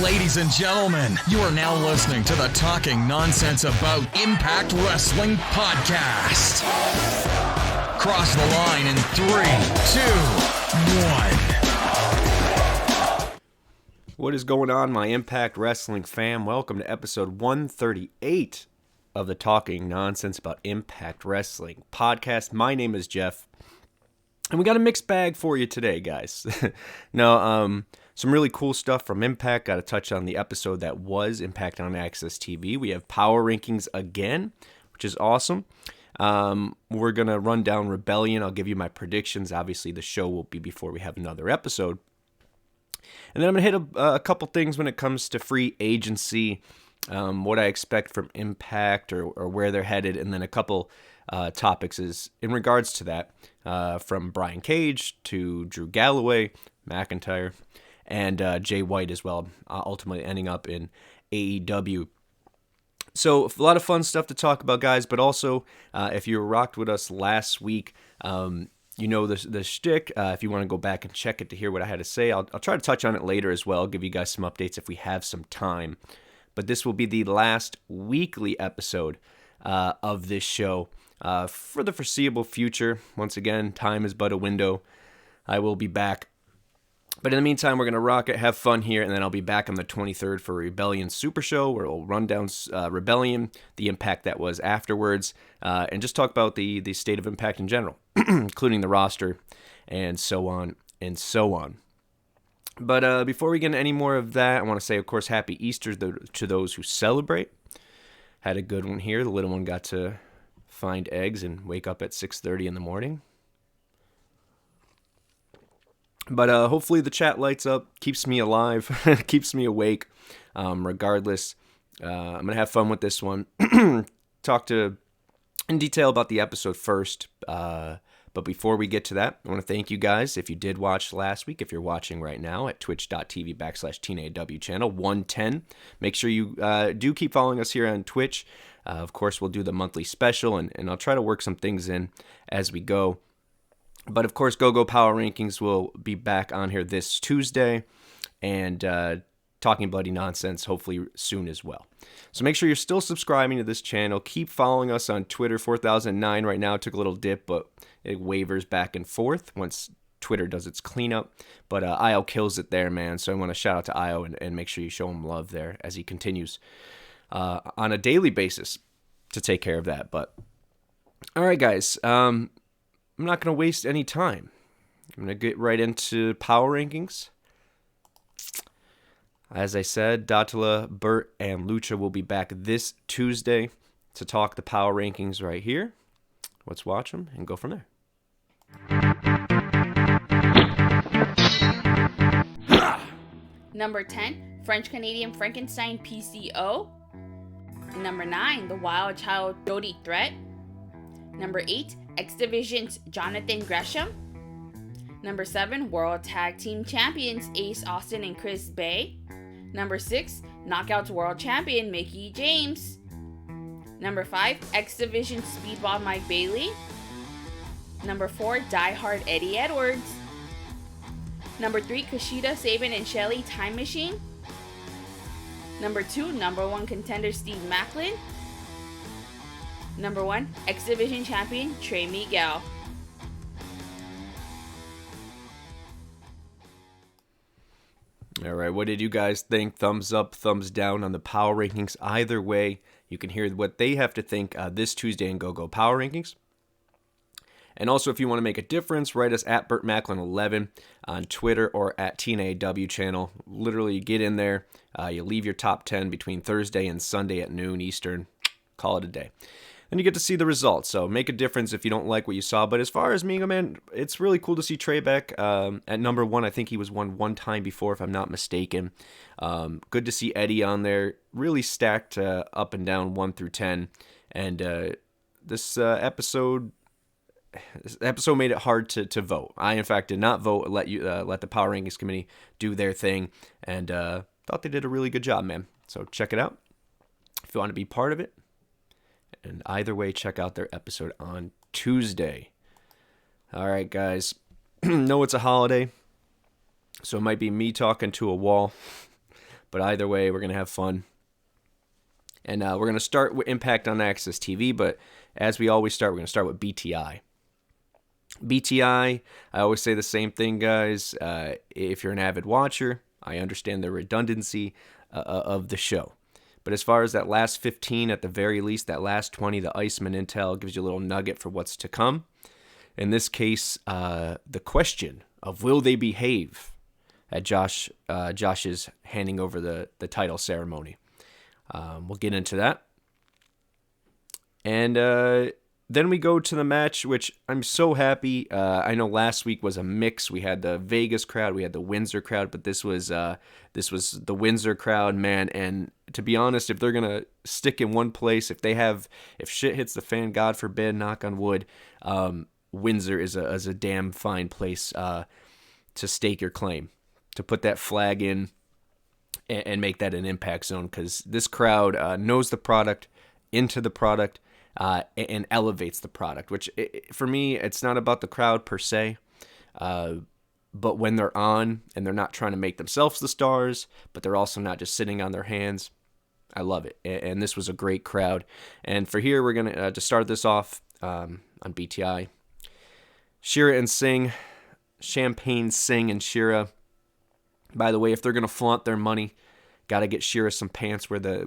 Ladies and gentlemen, you are now listening to the Talking Nonsense About Impact Wrestling podcast. Cross the line in 3, 2, 1. What is going on, my Impact Wrestling fam? Welcome to episode 138 of the Talking Nonsense About Impact Wrestling podcast. My name is Geoff, and we got a mixed bag for you today, guys. Some really cool stuff from Impact. Got to touch on the episode that was Impact on Access TV. We have Power Rankings again, which is awesome. We're going to run down Rebellion. I'll give you my predictions. Obviously, the show will be before we have another episode. And then I'm going to hit a couple things when it comes to free agency, what I expect from Impact or where they're headed, and then a couple topics is in regards to that, from Brian Cage to Drew Galloway, McIntyre, and Jay White as well, ultimately ending up in AEW. So a lot of fun stuff to talk about, guys, but also if you rocked with us last week, you know the shtick. If you want to go back and check it to hear what I had to say, I'll try to touch on it later as well, give you guys some updates if we have some time. But this will be the last weekly episode of this show for the foreseeable future. Once again, time is but a window. I will be back. But in the meantime, we're going to rock it, have fun here, and then I'll be back on the 23rd for Rebellion Super Show, where we'll run down Rebellion, the impact that was afterwards, and just talk about the state of Impact in general, including the roster, and so on and so on. But before we get into any more of that, I want to say, of course, Happy Easter to those who celebrate. Had a good one here. The little one got to find eggs and wake up at 6:30 in the morning. But hopefully the chat lights up, keeps me alive, keeps me awake. Regardless, I'm going to have fun with this one. Talk in detail about the episode first. But before we get to that, I want to thank you guys. If you did watch last week, if you're watching right now at twitch.tv/TNAIWChannel 110, make sure you do keep following us here on Twitch. Of course, we'll do the monthly special, and I'll try to work some things in as we go. But of course, GoGoPowerRankings will be back on here this Tuesday, and talking bloody nonsense hopefully soon as well. So make sure you're still subscribing to this channel. Keep following us on Twitter. 4009 right now. It took a little dip, but it wavers back and forth once Twitter does its cleanup. But Io kills it there, man. So I want to shout out to Io and make sure you show him love there as he continues on a daily basis to take care of that. But all right, guys. I'm not going to waste any time. I'm going to get right into Power Rankings. As I said, Datala, Bert, and Lucha will be back this Tuesday to talk the Power Rankings right here. Let's watch them and go from there. Number 10, French-Canadian Frankenstein PCO. Number 9, The Wild Child Jody Threat. Number 8, X Division's Jonathan Gresham. Number 7, World Tag Team Champions Ace Austin and Chris Bay. Number 6, Knockouts World Champion Mickie James. Number 5, X Division Speedball Mike Bailey. Number 4, Die Hard Eddie Edwards. Number 3, Kushida, Sabin, and Shelly Time Machine. Number 2, number 1 contender Steve Macklin. Number 1, X Division Champion Trey Miguel. All right, what did you guys think? Thumbs up, thumbs down on the Power Rankings. Either way, you can hear what they have to think this Tuesday in GoGo Power Rankings. And also, if you want to make a difference, write us at BertMacklin11 on Twitter or at TNAIWChannel. Literally, you get in there, you leave your top 10 between Thursday and Sunday at noon Eastern. Call it a day. And you get to see the results. So make a difference if you don't like what you saw. But as far as me, man, it's really cool to see Trey back at number 1. I think he was one time before, if I'm not mistaken. Good to see Eddie on there. Really stacked up and down 1 through 10. And this episode made it hard to vote. I, in fact, did not vote. Let the Power Rankings Committee do their thing. And thought they did a really good job, man. So check it out if you want to be part of it. And either way, check out their episode on Tuesday. All right, guys. Know it's a holiday, so it might be me talking to a wall. But either way, we're going to have fun. And we're going to start with Impact on Access TV, but as we always start, we're going to start with BTI. BTI, I always say the same thing, guys. If you're an avid watcher, I understand the redundancy of the show. But as far as that last 15, at the very least, that last 20, the Iceman Intel gives you a little nugget for what's to come. In this case, the question of will they behave at Josh is handing over the title ceremony. We'll get into that. And then we go to the match, which I'm so happy. I know last week was a mix. We had the Vegas crowd, we had the Windsor crowd, but this was the Windsor crowd, man. And to be honest, if they're gonna stick in one place, if shit hits the fan, God forbid, knock on wood, Windsor is a damn fine place to stake your claim, to put that flag in and make that an impact zone, because this crowd knows the product, into the product, and elevates the product, which for me, it's not about the crowd per se, but when they're on and they're not trying to make themselves the stars, but they're also not just sitting on their hands, I love it. And this was a great crowd. And for here, we're going to start this off on BTI. Shira and Singh, Champagne Singh and Shira. By the way, if they're going to flaunt their money, got to get Shira some pants where the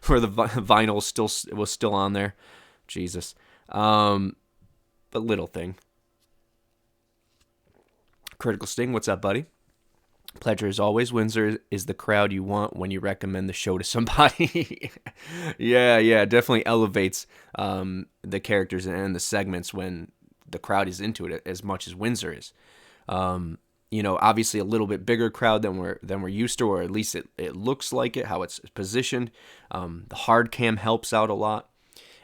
vinyl was still on there. Jesus. But little thing. Critical Sting, what's up, buddy? Pleasure as always. Windsor is the crowd you want when you recommend the show to somebody. yeah, definitely elevates the characters and the segments when the crowd is into it as much as Windsor is. Obviously a little bit bigger crowd than we're used to, or at least it looks like it, how it's positioned. The hard cam helps out a lot.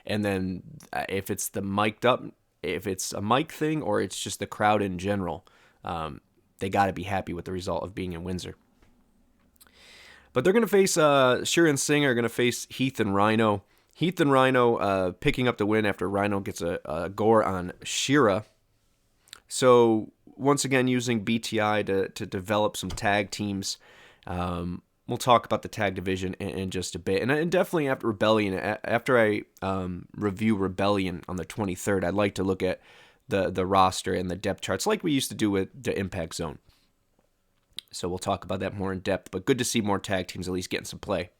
And then if it's if it's a mic thing or it's just the crowd in general, they got to be happy with the result of being in Windsor. But they're going to face, Shira and Singh are going to face Heath and Rhino. Heath and Rhino picking up the win after Rhino gets a gore on Shira. So once again, using BTI to develop some tag teams. We'll talk about the tag division in just a bit. And definitely after Rebellion, after I review Rebellion on the 23rd, I'd like to look at the roster and the depth charts like we used to do with the Impact Zone. So we'll talk about that more in depth. But good to see more tag teams at least getting some play.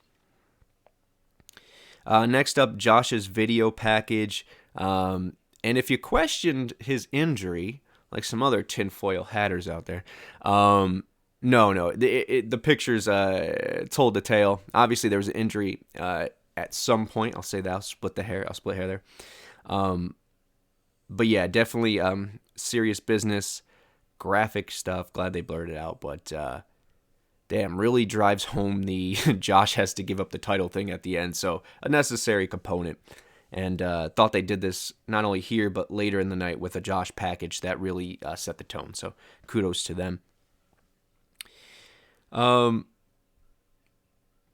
Next up, Josh's video package. And if you questioned his injury, like some other tinfoil hatters out there, no. The pictures told the tale. Obviously, there was an injury at some point. I'll say that. I'll split hair there. But yeah, definitely serious business, graphic stuff. Glad they blurred it out. But damn, really drives home the Josh has to give up the title thing at the end. So a necessary component. And thought they did this not only here, but later in the night with a Josh package that really set the tone. So kudos to them.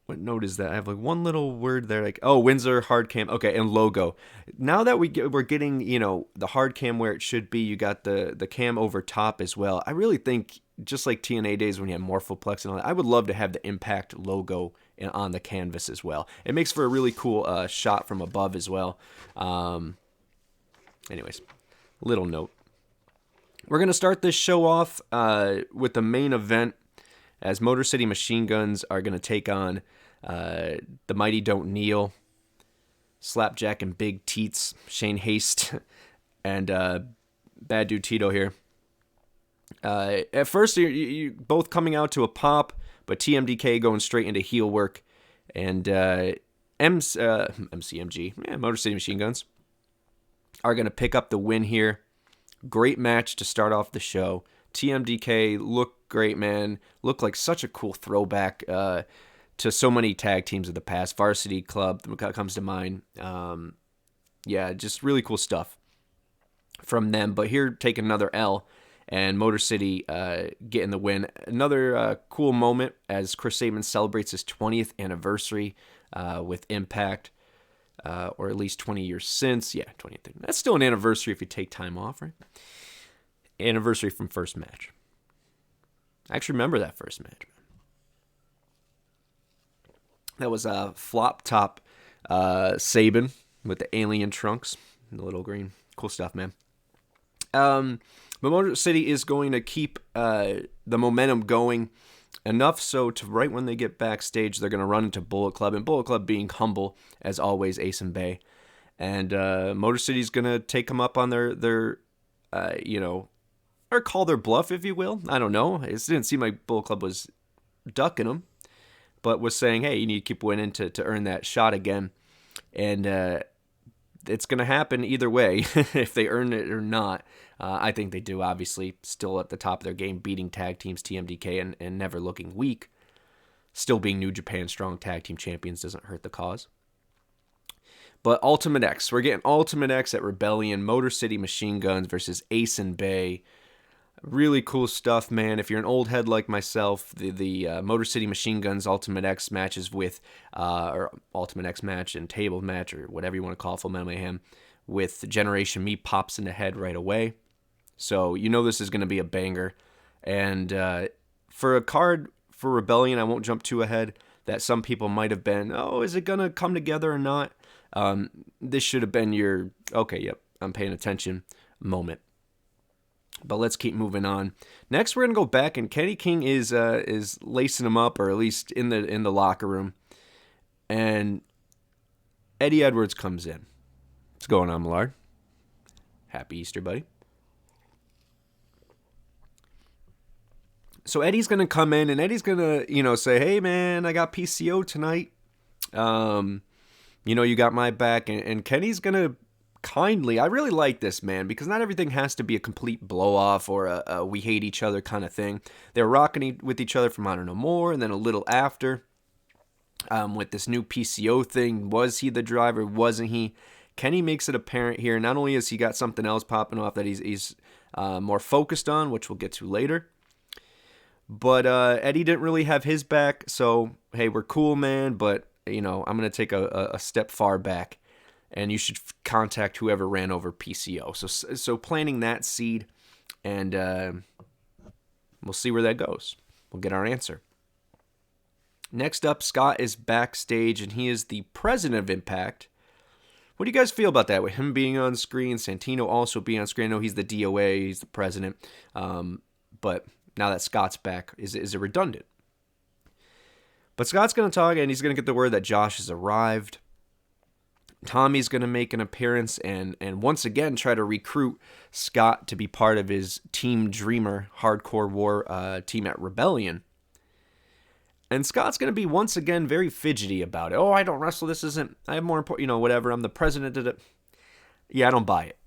What note is that? I have like one little word there, like, oh, Windsor hard cam. Okay, and logo. Now that we're getting, the hard cam where it should be, you got the cam over top as well. I really think, just like TNA days when you had Morphoplex and all that, I would love to have the Impact logo on the canvas as well. It makes for a really cool shot from above as well. Anyways, little note. We're going to start this show off with the main event, as Motor City Machine Guns are going to take on the Mighty Don't Kneel, Slapjack and Big Teats, Shane Haste, and Bad Dude Tito here. At first, you both coming out to a pop, but TMDK going straight into heel work, and MCMG, Motor City Machine Guns, are going to pick up the win here. Great match to start off the show. TMDK looked great, man. Looked like such a cool throwback to so many tag teams of the past. Varsity Club comes to mind. Just really cool stuff from them. But here, taking another L, and Motor City getting the win. Another cool moment as Chris Sabin celebrates his 20th anniversary with Impact, or at least 20 years since. Yeah, 20th. That's still an anniversary if you take time off, right? Anniversary from first match. I actually remember that first match. That was a flop top Saban with the alien trunks and the little green. Cool stuff, man. But Motor City is going to keep the momentum going enough so to right when they get backstage, they're going to run into Bullet Club. And Bullet Club being humble, as always, Ace and Bay. And Motor City's going to take them up on their or call their bluff, if you will. I don't know. It didn't seem like Bullet Club was ducking them, but was saying, hey, you need to keep winning to earn that shot again. And it's going to happen either way, if they earn it or not. I think they do, obviously. Still at the top of their game, beating tag teams TMDK and never looking weak. Still being New Japan Strong Tag Team Champions doesn't hurt the cause. But Ultimate X. We're getting Ultimate X at Rebellion. Motor City Machine Guns versus Ace and Bay. Really cool stuff, man. If you're an old head like myself, the Motor City Machine Guns Ultimate X matches with, or Ultimate X match and table match, or whatever you want to call it, Full Metal Mayhem, with Generation Me pops in the head right away. So you know this is going to be a banger. And for a card for Rebellion, I won't jump too ahead, that some people might have been, oh, is it going to come together or not? This should have been your, okay, yep, I'm paying attention moment. But let's keep moving on. Next, we're gonna go back, and Kenny King is lacing him up, or at least in the locker room. And Eddie Edwards comes in. What's going on, Millard? Happy Easter, buddy. So Eddie's gonna come in, and Eddie's gonna say, hey man, I got PCO tonight. You got my back, and Kenny's gonna kindly, I really like this, man, because not everything has to be a complete blow-off or a we hate each other kind of thing. They're rocking with each other from I Don't Know More, and then a little after, with this new PCO thing. Was he the driver? Wasn't he? Kenny makes it apparent here. Not only has he got something else popping off that he's more focused on, which we'll get to later, but Eddie didn't really have his back, so, hey, we're cool, man, but, I'm going to take a step far back. And you should contact whoever ran over PCO. So planting that seed, and we'll see where that goes. We'll get our answer. Next up, Scott is backstage, and he is the president of Impact. What do you guys feel about that? With him being on screen, Santino also being on screen. I know he's the DOA, he's the president. But now that Scott's back, is it redundant? But Scott's going to talk, and he's going to get the word that Josh has arrived. Tommy's going to make an appearance and once again try to recruit Scott to be part of his Team Dreamer Hardcore War team at Rebellion. And Scott's going to be once again very fidgety about it. Oh, I don't wrestle. This isn't, I have more important, whatever. I'm the president of it. Yeah, I don't buy it.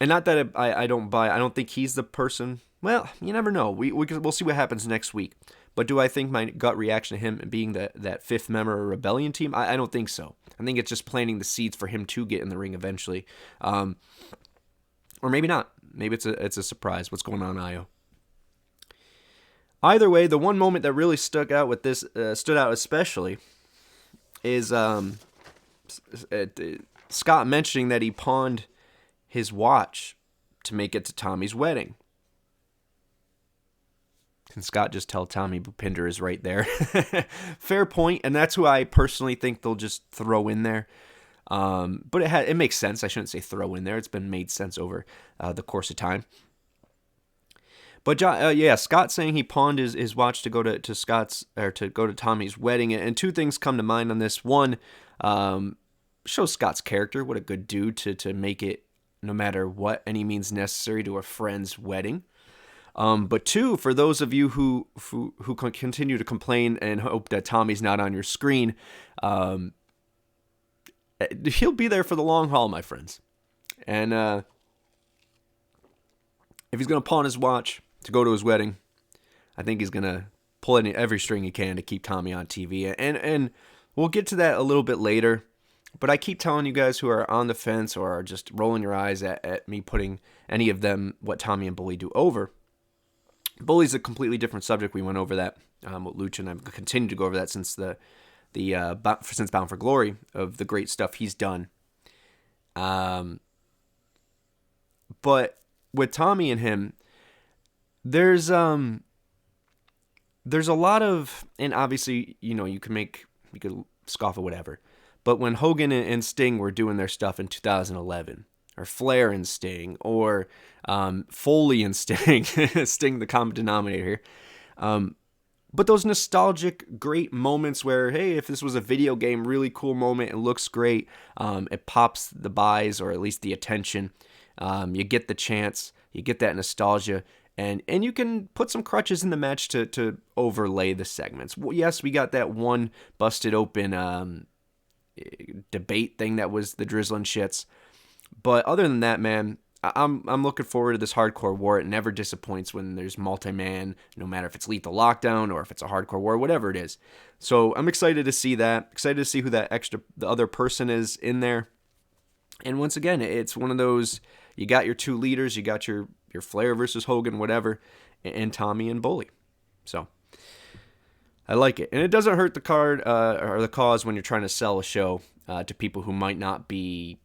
And not that I don't buy it. I don't think he's the person. Well, you never know. We'll see what happens next week. But do I think my gut reaction to him being that fifth member of a Rebellion team? I don't think so. I think it's just planting the seeds for him to get in the ring eventually. Or maybe not. Maybe it's a surprise. What's going on, Io? Either way, the one moment that really stood out especially is Scott mentioning that he pawned his watch to make it to Tommy's wedding. Can Scott just tell Tommy Bupinder is right there? Fair point, and that's who I personally think they'll just throw in there. But it makes sense. I shouldn't say throw in there. It's been made sense over the course of time. But Scott saying he pawned his watch to go to Tommy's wedding, and two things come to mind on this. One, shows Scott's character. What a good dude to make it no matter what any means necessary to a friend's wedding. But two, for those of you who continue to complain and hope that Tommy's not on your screen, he'll be there for the long haul, my friends. And if he's going to pawn his watch to go to his wedding, I think he's going to pull every string he can to keep Tommy on TV. And we'll get to that a little bit later. But I keep telling you guys who are on the fence or are just rolling your eyes at me putting any of them, what Tommy and Bully do, over. Bully's a completely different subject. We went over that with Lucha, and I've continued to go over that since since Bound for Glory, of the great stuff he's done. But with Tommy and him, there's a lot of, and obviously, you can make You could scoff at whatever. But when Hogan and Sting were doing their stuff in 2011, or Flair and Sting, or Foley and Sting, Sting the common denominator here, but those nostalgic, great moments where, hey, if this was a video game, really cool moment, it looks great, it pops the buys, or at least the attention, you get the chance, you get that nostalgia, and you can put some crutches in the match to overlay the segments. Well, yes, we got that one busted open debate thing that was the drizzling shits, but other than that, man, I'm looking forward to this hardcore war. It never disappoints when there's multi-man, no matter if it's Lethal Lockdown or if it's a hardcore war, whatever it is. So I'm excited to see that. Excited to see who the other person is in there. And once again, it's one of those, you got your two leaders, you got your Flair versus Hogan, whatever, and Tommy and Bully. So I like it. And it doesn't hurt the card or the cause when you're trying to sell a show to people who might not be,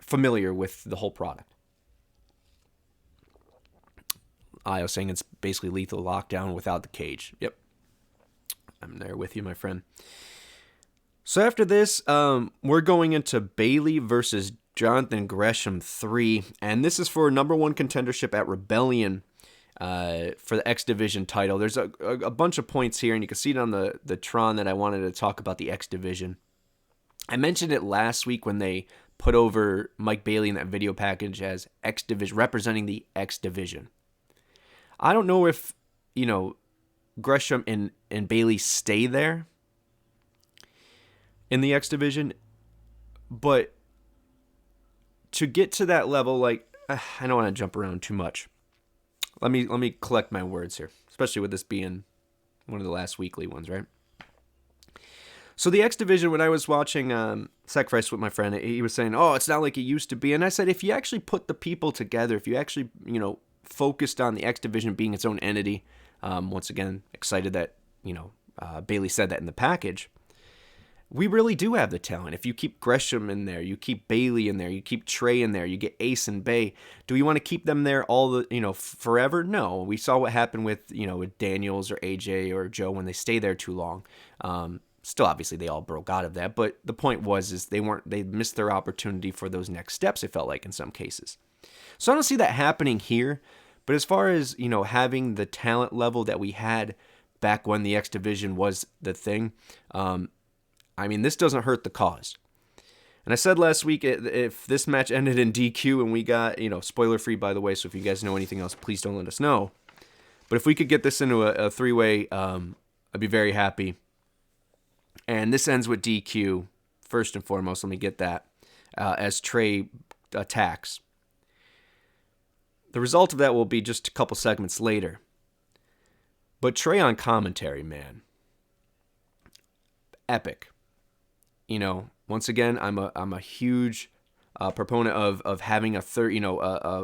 familiar with the whole product. I was saying it's basically Lethal Lockdown without the cage. Yep. I'm there with you, my friend. So after this, we're going into Bayley versus Jonathan Gresham 3. And this is for number 1 contendership at Rebellion for the X Division title. There's a bunch of points here, and you can see it on the Tron that I wanted to talk about the X Division. I mentioned it last week when they put over Mike Bailey in that video package as X Division, representing the X Division. I don't know if, Gresham and Bailey stay there in the X Division, but to get to that level, I don't want to jump around too much. Let me collect my words here, especially with this being one of the last weekly ones, right? So the X Division, when I was watching Sacrifice with my friend, he was saying, oh, it's not like it used to be. And I said, if you actually put the people together, if you actually, focused on the X Division being its own entity, once again, excited that, Bailey said that in the package, we really do have the talent. If you keep Gresham in there, you keep Bailey in there, you keep Trey in there, you get Ace and Bay. Do we want to keep them there forever? No. We saw what happened with, with Daniels or AJ or Joe when they stay there too long. Still, obviously, they all broke out of that, but the point is they missed their opportunity for those next steps, it felt like, in some cases. So I don't see that happening here, but as far as, having the talent level that we had back when the X Division was the thing, this doesn't hurt the cause. And I said last week, if this match ended in DQ and we got, spoiler free, by the way, so if you guys know anything else, please don't let us know. But if we could get this into a 3-way, I'd be very happy. And this ends with DQ, first and foremost. Let me get that. As Trey attacks. The result of that will be just a couple segments later. But Trey on commentary, man. Epic. Once again, I'm a huge proponent of having a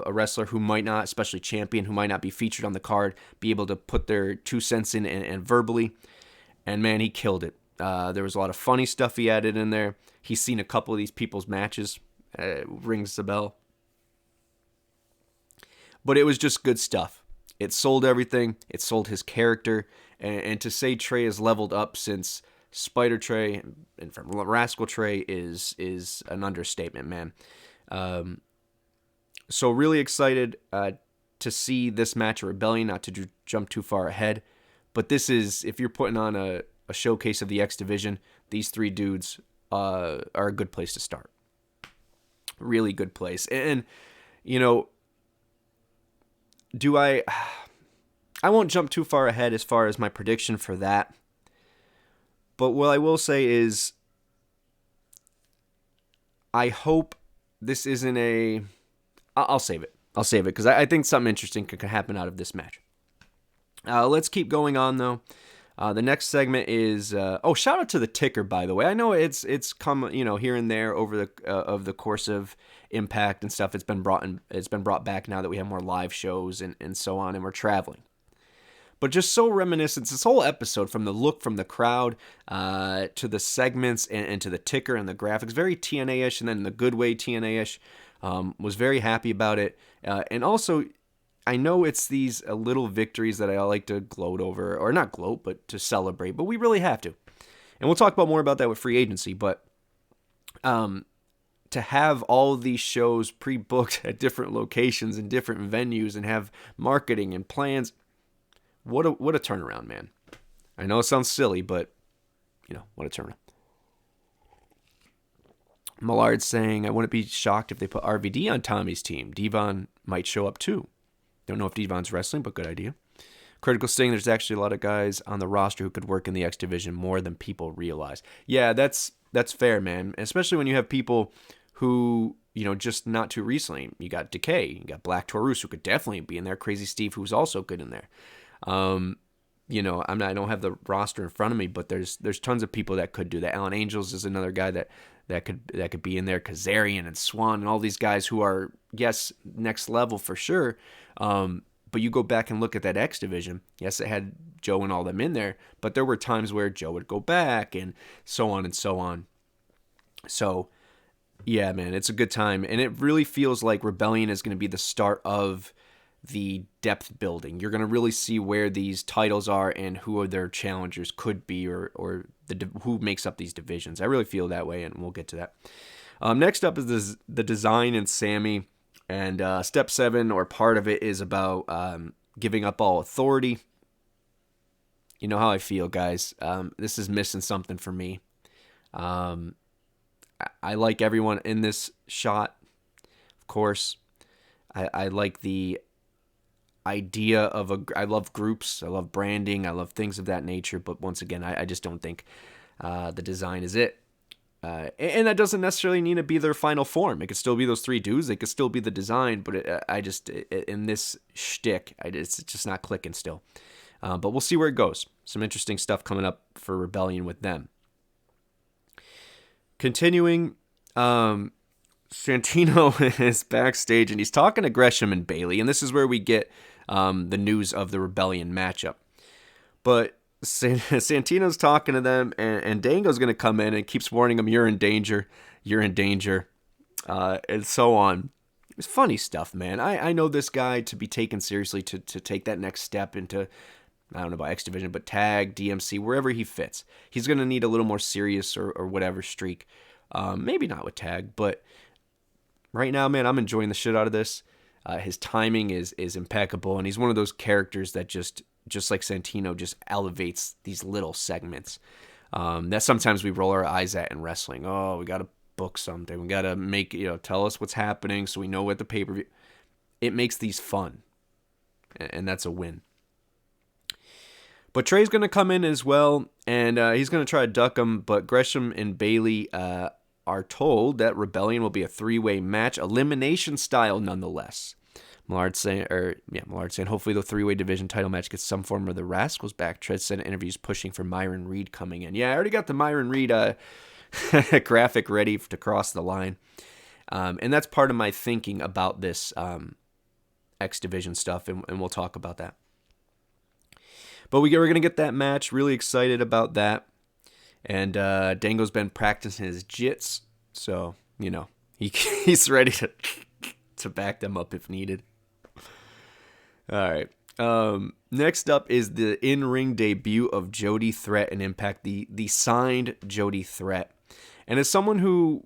wrestler who might not, especially champion, who might not be featured on the card, be able to put their 2 cents in and verbally. And man, he killed it. There was a lot of funny stuff he added in there. He's seen a couple of these people's matches. Rings the bell. But it was just good stuff. It sold everything. It sold his character. And to say Trey has leveled up since Spider Trey and from Rascal Trey is an understatement, man. So really excited to see this match at Rebellion, not to jump too far ahead. But this is, if you're putting on a showcase of the X Division, these 3 dudes are a good place to start. Really good place. And, I won't jump too far ahead as far as my prediction for that. But what I will say is, I hope this isn't I'll save it. I'll save it because I think something interesting could happen out of this match. Let's keep going on, though. The next segment is shout out to the ticker, by the way. I know it's come here and there over the course of Impact and stuff. It's been brought back now that we have more live shows and so on, and we're traveling. But just so reminiscent, this whole episode, from the look from the crowd to the segments and to the ticker and the graphics, very TNA-ish, and then in the good way TNA-ish. Was very happy about it, and also, I know it's these little victories that I like to gloat over, or not gloat, but to celebrate, but we really have to. And we'll talk about more about that with free agency, but to have all these shows pre-booked at different locations and different venues and have marketing and plans, what a turnaround, man. I know it sounds silly, but, what a turnaround. Millard's saying, I wouldn't be shocked if they put RVD on Tommy's team. Devon might show up too. Don't know if Devon's wrestling, but good idea. Critical saying there's actually a lot of guys on the roster who could work in the X Division more than people realize. Yeah, that's fair, man. Especially when you have people who, just not too recently. You got Decay, you got Black Taurus, who could definitely be in there. Crazy Steve, who's also good in there. I don't have the roster in front of me, but there's tons of people that could do that. Alan Angels is another guy that could be in there. Kazarian and Swan and all these guys who are, yes, next level for sure. But you go back and look at that X Division. Yes, it had Joe and all them in there, but there were times where Joe would go back and so on and so on. So, yeah, man, it's a good time. And it really feels like Rebellion is going to be the start of the depth building. You're going to really see where these titles are and who their challengers could be or who makes up these divisions. I really feel that way, and we'll get to that. Next up is the design and Sammy. And step 7, or part of it, is about giving up all authority. You know how I feel, guys. This is missing something for me. I like everyone in this shot, of course. I like the idea of I love groups. I love branding. I love things of that nature. But once again, I just don't think the design is it. And that doesn't necessarily need to be their final form. It could still be those 3 dudes. It could still be the design, but in this shtick, it's just not clicking still. But we'll see where it goes. Some interesting stuff coming up for Rebellion with them. Continuing, Santino is backstage, and he's talking to Gresham and Bailey, and this is where we get the news of the Rebellion matchup. But Santino's talking to them, and Dango's going to come in and keeps warning him, you're in danger, and so on. It's funny stuff, man. I know this guy to be taken seriously, to take that next step into, I don't know about X Division, but tag, DMC, wherever he fits. He's going to need a little more serious or whatever streak. Maybe not with tag, but right now, man, I'm enjoying the shit out of this. His timing is impeccable, and he's one of those characters that just like Santino, just elevates these little segments that sometimes we roll our eyes at in wrestling. Oh, we got to book something. We got to make, tell us what's happening so we know what the pay-per-view. It makes these fun, and that's a win. But Trey's going to come in as well, and he's going to try to duck him, but Gresham and Bailey are told that Rebellion will be a 3-way match, elimination style nonetheless. Millard saying, hopefully the 3-way division title match gets some form of the Rascals back. Tread said in interviews pushing for Myron Reed coming in. Yeah, I already got the Myron Reed graphic ready to cross the line. And that's part of my thinking about this X Division stuff, and we'll talk about that. But we're going to get that match. Really excited about that. And Dango's been practicing his jits, so, he's ready to back them up if needed. All right. Next up is the in-ring debut of Jody Threat and Impact, the signed Jody Threat. And as someone who,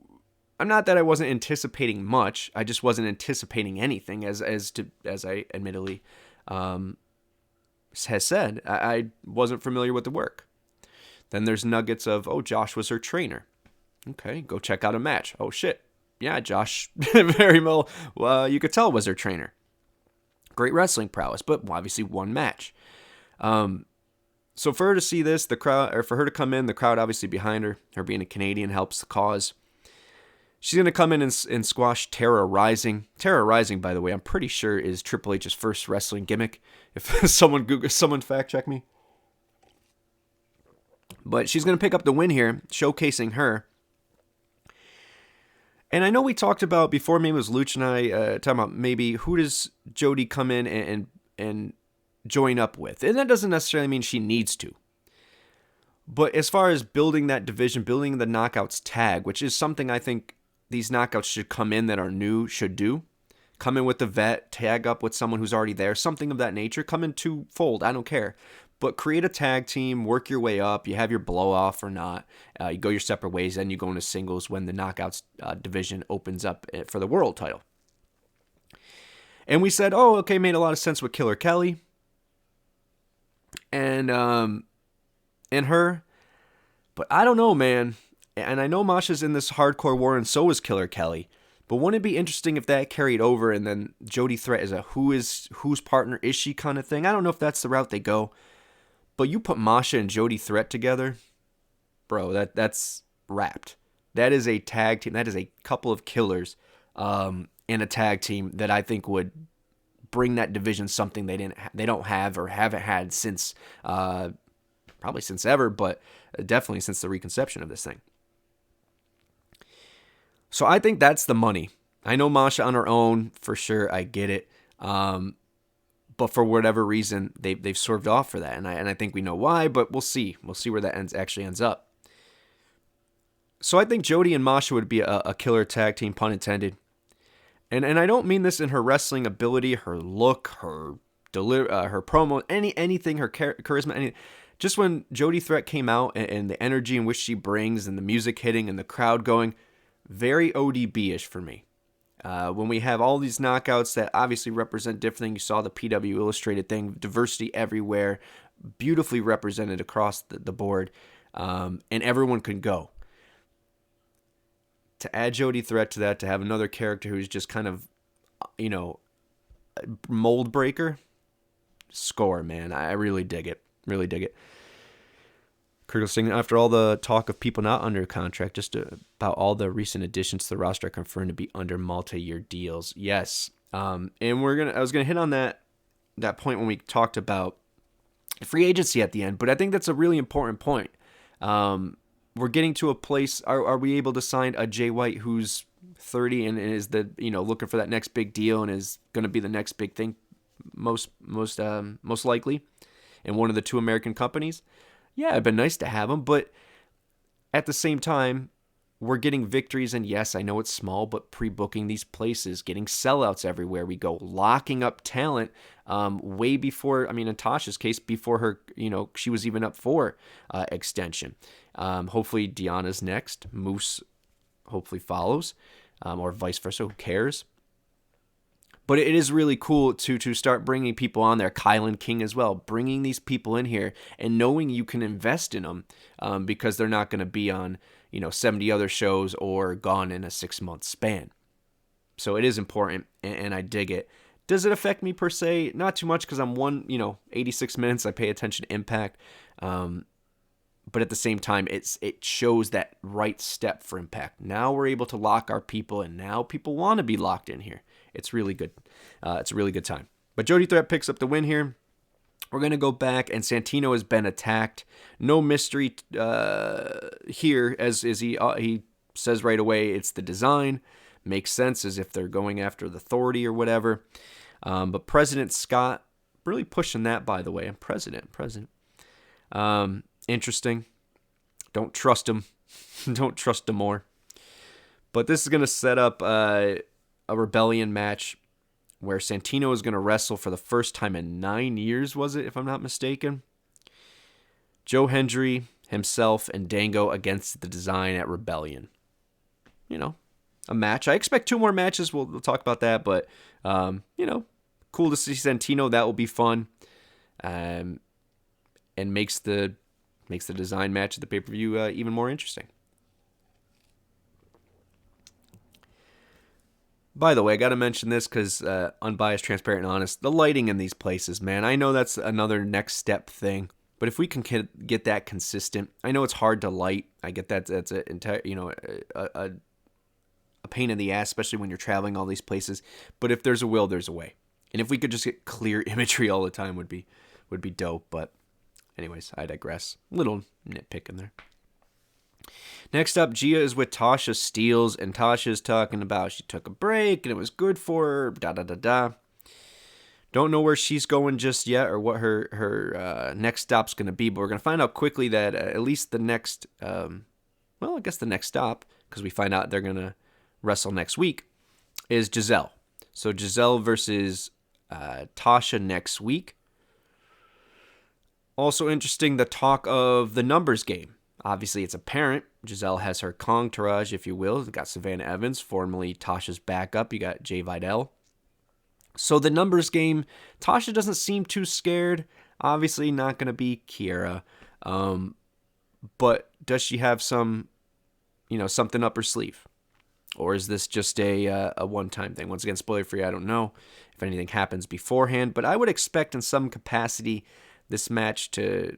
I'm not that I wasn't anticipating much, I just wasn't anticipating anything, as I admittedly has said. I wasn't familiar with the work. Then there's nuggets of, Josh was her trainer. Okay, go check out a match. Oh, shit. Yeah, Josh very well, you could tell was her trainer. Great wrestling prowess, but obviously one match. So for her to see this, the crowd, or for her to come in, the crowd obviously behind her, her being a Canadian helps the cause. She's going to come in and squash Terra Rising. Terra Rising, by the way, I'm pretty sure is Triple H's first wrestling gimmick. If someone fact check me. But she's going to pick up the win here, showcasing her. And I know we talked about before, maybe it was Luch and I talking about maybe who does Jody come in and join up with. And that doesn't necessarily mean she needs to. But as far as building that division, building the Knockouts tag, which is something I think these Knockouts should come in that are new, should do. Come in with the vet, tag up with someone who's already there, something of that nature. Come in twofold, I don't care. But create a tag team, work your way up. You have your blow off or not. You go your separate ways. Then you go into singles when the Knockouts division opens up for the world title. And we said, oh, okay, made a lot of sense with Killer Kelly and her. But I don't know, man. And I know Masha's in this hardcore war, and so is Killer Kelly. But wouldn't it be interesting if that carried over and then Jody Threat is a whose partner is she kind of thing? I don't know if that's the route they go. But you put Masha and Jody Threat together, bro, that's wrapped. That is a tag team. That is a couple of killers in a tag team that I think would bring that division something they don't have or haven't had since probably since ever, but definitely since the reconception of this thing. So I think that's the money. I know Masha on her own for sure. I get it. But for whatever reason, they've swerved off for that, and I think we know why. But we'll see. We'll see where that actually ends up. So I think Jody and Masha would be a killer tag team, pun intended. And I don't mean this in her wrestling ability, her look, her promo, anything, her charisma, anything. Just when Jody Threat came out and the energy in which she brings and the music hitting and the crowd going, very ODB-ish for me. When we have all these knockouts that obviously represent different things, you saw the PW Illustrated thing, diversity everywhere, beautifully represented across the board, and everyone could go. To add Jody Threat to that, to have another character who's just kind of, mold breaker, score, man. I really dig it. Really dig it. Critical Singing, after all the talk of people not under contract, just about all the recent additions to the roster are confirmed to be under multi-year deals. Yes. And I was gonna hit on that point when we talked about free agency at the end, but I think that's a really important point. We're getting to a place, are we able to sign a Jay White who's 30 and is looking for that next big deal and is going to be the next big thing most likely in one of the two American companies? Yeah, it'd been nice to have him, but at the same time, we're getting victories, and yes, I know it's small, but pre-booking these places, getting sellouts everywhere we go, locking up talent way before, in Tasha's case, before her, she was even up for extension. Hopefully Deanna's next. Moose hopefully follows, or vice versa, who cares? But it is really cool to start bringing people on there. Kylan King as well, bringing these people in here and knowing you can invest in them because they're not going to be on 70 other shows or gone in a 6-month span. So it is important, and I dig it. Does it affect me per se? Not too much because I'm 86 minutes. I pay attention to Impact. But at the same time, it shows that right step for Impact. Now we're able to lock our people, and now people want to be locked in here. It's really good. It's a really good time. But Jody Threat picks up the win here. We're going to go back, and Santino has been attacked. No mystery here, as he says right away, it's the design. Makes sense as if they're going after the authority or whatever. But President Scott, really pushing that, by the way. I'm President. Interesting. Don't trust him. Don't trust him more. But this is going to set up a Rebellion match where Santino is going to wrestle for the first time in 9 years, was it, if I'm not mistaken? Joe Hendry, himself, and Dango against the design at Rebellion. A match. I expect 2 more matches. We'll talk about that, but, cool to see Santino. That will be fun. And makes the design match at the pay-per-view even more interesting. By the way, I got to mention this because unbiased, transparent, and honest, the lighting in these places, man. I know that's another next step thing, but if we can get that consistent, I know it's hard to light. I get that's a pain in the ass, especially when you're traveling all these places. But if there's a will, there's a way. And if we could just get clear imagery all the time, would be dope. But anyways, I digress. Little nitpick in there. Next up, Gia is with Tasha Steelz, and Tasha's talking about she took a break and it was good for her, da-da-da-da. Don't know where she's going just yet or what her next stop's going to be, but we're going to find out quickly that at least the next, the next stop, because we find out they're going to wrestle next week, is Giselle. So Giselle versus Tasha next week. Also interesting, the talk of the numbers game. Obviously, it's apparent. Giselle has her entourage, if you will. You got Savannah Evans, formerly Tasha's backup. You got Jay Vidal. So the numbers game, Tasha doesn't seem too scared. Obviously, not going to be Kiera. But does she have some, something up her sleeve? Or is this just a one-time thing? Once again, spoiler-free, I don't know if anything happens beforehand. But I would expect in some capacity this match to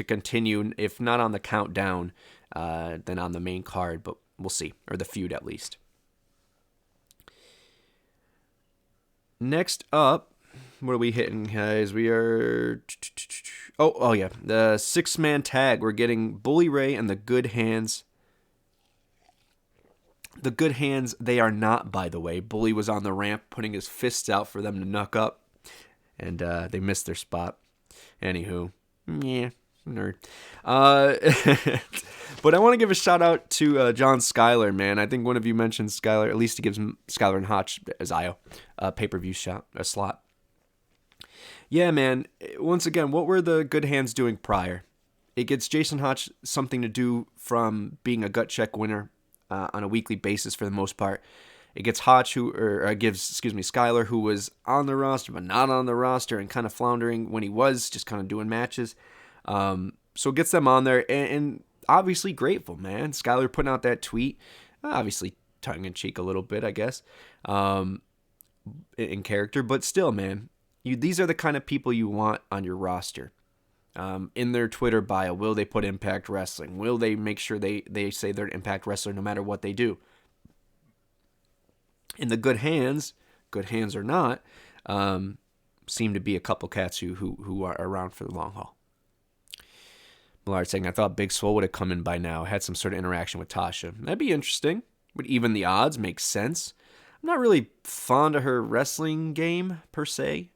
continue, if not on the countdown, then on the main card. But we'll see. Or the feud, at least. Next up, what are we hitting, guys? We are... Oh yeah. The 6-man tag. We're getting Bully Ray and the Good Hands. The Good Hands, they are not, by the way. Bully was on the ramp putting his fists out for them to knuck up. And they missed their spot. Anywho. Yeah. Nerd. But I want to give a shout out to John Schuyler, man. I think one of you mentioned Schuyler. At least he gives Schuyler and Hotch as IO a pay-per-view slot. Yeah, man. Once again, what were the Good Hands doing prior? It gets Jason Hotch something to do from being a gut check winner on a weekly basis for the most part. It gets Hotch, gives Schuyler, who was on the roster but not on the roster and kind of floundering when he was just kind of doing matches. So it gets them on there and obviously grateful, man. Schuyler putting out that tweet, obviously tongue in cheek a little bit, I guess, in character, but still, man, these are the kind of people you want on your roster. In their Twitter bio, will they put Impact Wrestling? Will they make sure they say they're an Impact Wrestler no matter what they do? In the Good Hands or not, seem to be a couple cats who are around for the long haul. Millard saying, I thought Big Swole would have come in by now, had some sort of interaction with Tasha. That'd be interesting. Would even the odds make sense? I'm not really fond of her wrestling game, per se.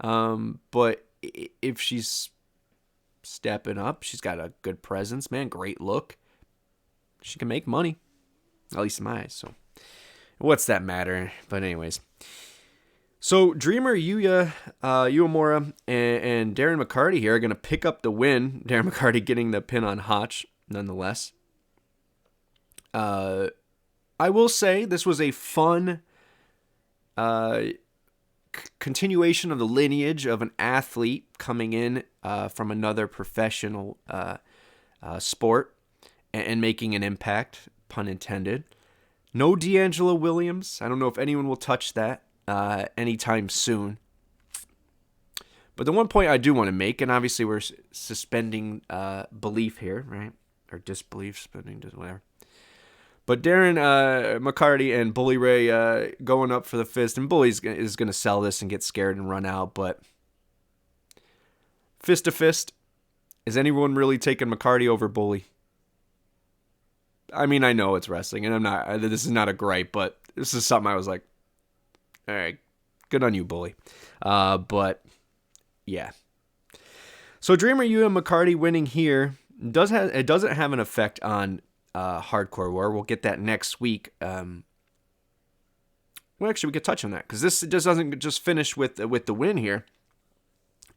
But if she's stepping up, she's got a good presence, man, great look. She can make money, at least in my eyes. So what's that matter? But anyways. So Dreamer, Yuya, Uemura, and Darren McCarty here are going to pick up the win. Darren McCarty getting the pin on Hotch, nonetheless. I will say this was a fun continuation of the lineage of an athlete coming in from another professional sport and making an impact, pun intended. No D'Angelo Williams. I don't know if anyone will touch that anytime soon. But the one point I do want to make, and obviously we're suspending belief here, right? Or disbelief, suspending, whatever. But Darren McCarty and Bully Ray going up for the fist, and Bully is going to sell this and get scared and run out. But fist to fist, is anyone really taking McCarty over Bully? I mean, I know it's wrestling, and this is not a gripe, but this is something I was like, all right, good on you, Bully. But yeah. So Dreamer, you and McCarty winning here it doesn't have an effect on Hardcore War. We'll get that next week. Well, actually, we could touch on that because this just doesn't just finish with the win here.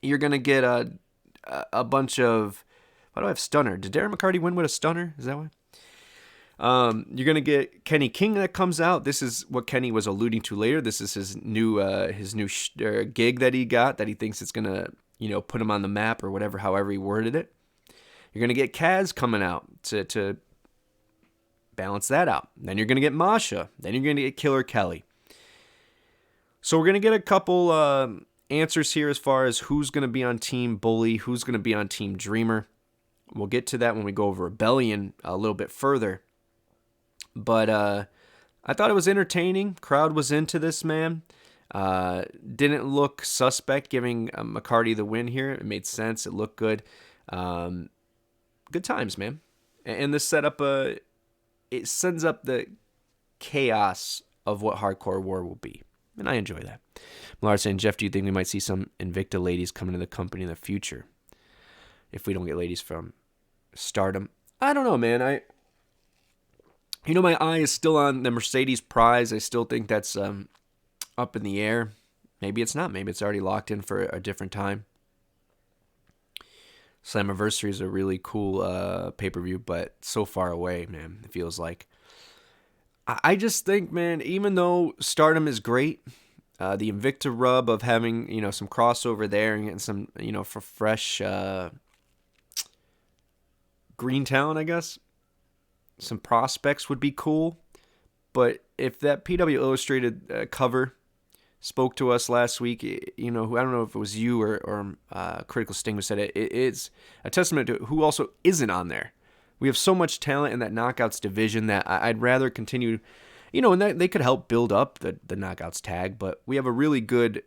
You're gonna get a bunch of. Why do I have stunner? Did Darren McCarty win with a stunner? Is that why? You're going to get Kenny King that comes out. This is what Kenny was alluding to later. This is his new gig that he got that he thinks it's going to, put him on the map or whatever, however he worded it. You're going to get Kaz coming out to balance that out. Then you're going to get Masha. Then you're going to get Killer Kelly. So we're going to get a couple answers here as far as who's going to be on Team Bully, who's going to be on Team Dreamer. We'll get to that when we go over Rebellion a little bit further. But I thought it was entertaining. Crowd was into this, man. Didn't look suspect giving McCarty the win here. It made sense. It looked good. Good times, man. And this setup, it sends up the chaos of what Hardcore War will be. And I enjoy that. Millard saying, Jeff, do you think we might see some Invicta ladies coming to the company in the future? If we don't get ladies from Stardom. I don't know, man. My eye is still on the Mercedes prize. I still think that's up in the air. Maybe it's not. Maybe it's already locked in for a different time. Slammiversary is a really cool pay-per-view, but so far away, man, it feels like. I just think, man, even though Stardom is great, the Invicta rub of having, some crossover there and getting some, for fresh green talent, I guess, some prospects would be cool. But if that PW Illustrated cover spoke to us last week, I don't know if it was you or Critical Sting who said it, it's a testament to who also isn't on there. We have so much talent in that Knockouts division that I'd rather continue, and that they could help build up the Knockouts tag, but we have a really good,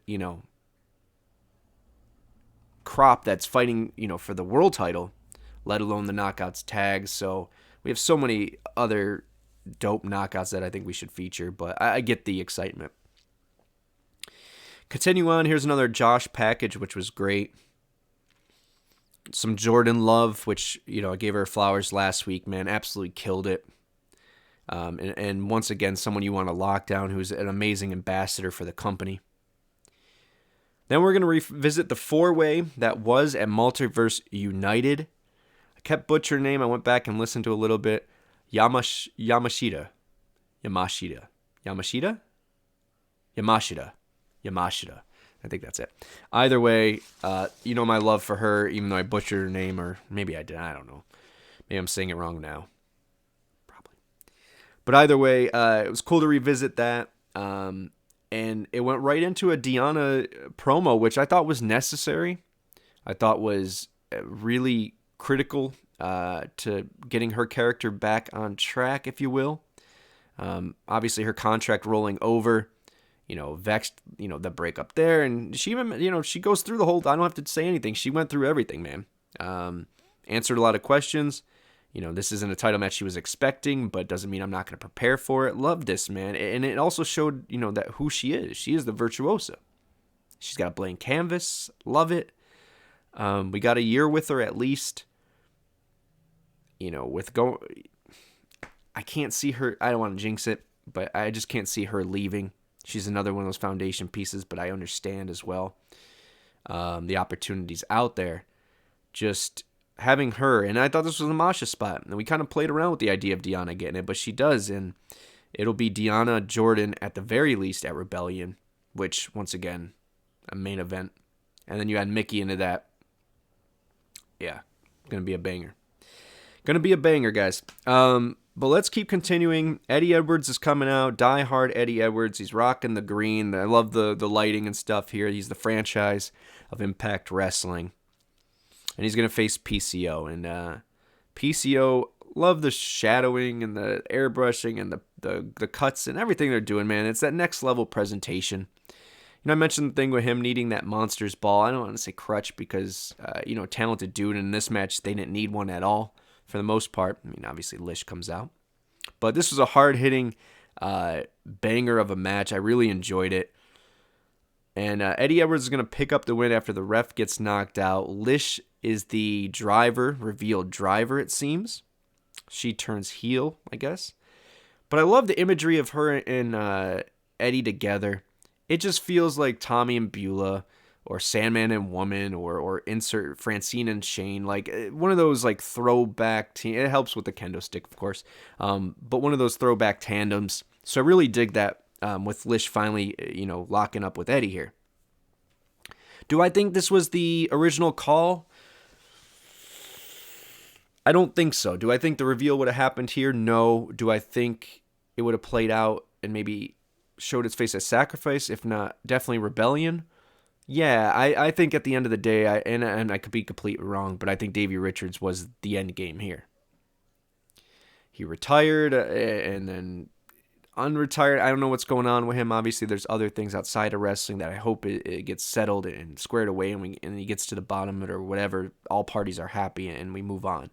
crop that's fighting, for the world title, let alone the Knockouts tag. So we have so many other dope knockouts that I think we should feature, but I get the excitement. Continue on, here's another Josh package, which was great. Some Jordan love, which, I gave her flowers last week, man, absolutely killed it. And once again, someone you want to lock down who's an amazing ambassador for the company. Then we're going to revisit the four-way that was at Multiverse United. I kept butchering name. I went back and listened to a little bit. Yamashita. I think that's it. Either way, my love for her, even though I butchered her name, or maybe I did. I don't know. Maybe I'm saying it wrong now. Probably. But either way, it was cool to revisit that. And it went right into a Deanna promo, which I thought was necessary. I thought was really critical to getting her character back on track, if you will. Obviously, her contract rolling over, vexed, the breakup there. And she even, she goes through the whole, I don't have to say anything. She went through everything, man. Answered a lot of questions. This isn't a title match she was expecting, but doesn't mean I'm not going to prepare for it. Love this, man. And it also showed, that who she is. She is the virtuosa. She's got a blank canvas. Love it. We got a year with her at least. I can't see her. I don't want to jinx it, but I just can't see her leaving. She's another one of those foundation pieces, but I understand as well the opportunities out there. Just having her, and I thought this was a Masha spot, and we kind of played around with the idea of Deanna getting it, but she does, and it'll be Deanna Jordan at the very least at Rebellion, which, once again, a main event. And then you add Mickey into that. Yeah, gonna be a banger. Gonna be a banger, guys. But let's keep continuing. Eddie Edwards is coming out. Die Hard Eddie Edwards. He's rocking the green. I love the lighting and stuff here. He's the franchise of Impact Wrestling. And he's going to face PCO. And PCO, love the shadowing and the airbrushing and the cuts and everything they're doing, man. It's that next level presentation. I mentioned the thing with him needing that monster's ball. I don't want to say crutch because, talented dude. In this match, they didn't need one at all for the most part. I mean, obviously, Lish comes out. But this was a hard-hitting banger of a match. I really enjoyed it. And Eddie Edwards is going to pick up the win after the ref gets knocked out. Lish is the driver, revealed driver, it seems. She turns heel, I guess. But I love the imagery of her and Eddie together. It just feels like Tommy and Beulah, or Sandman and Woman, or insert Francine and Shane. Like, one of those, like, throwback it helps with the kendo stick, of course. But one of those throwback tandems. So I really dig that with Lish finally, locking up with Eddie here. Do I think this was the original call? I don't think so. Do I think the reveal would have happened here? No. Do I think it would have played out and maybe showed its face as Sacrifice? If not, definitely Rebellion. Yeah, I think at the end of the day, and I could be completely wrong, but I think Davey Richards was the end game here. He retired and then unretired. I don't know what's going on with him. Obviously, there's other things outside of wrestling that I hope it gets settled and squared away, and he gets to the bottom of it or whatever. All parties are happy and we move on.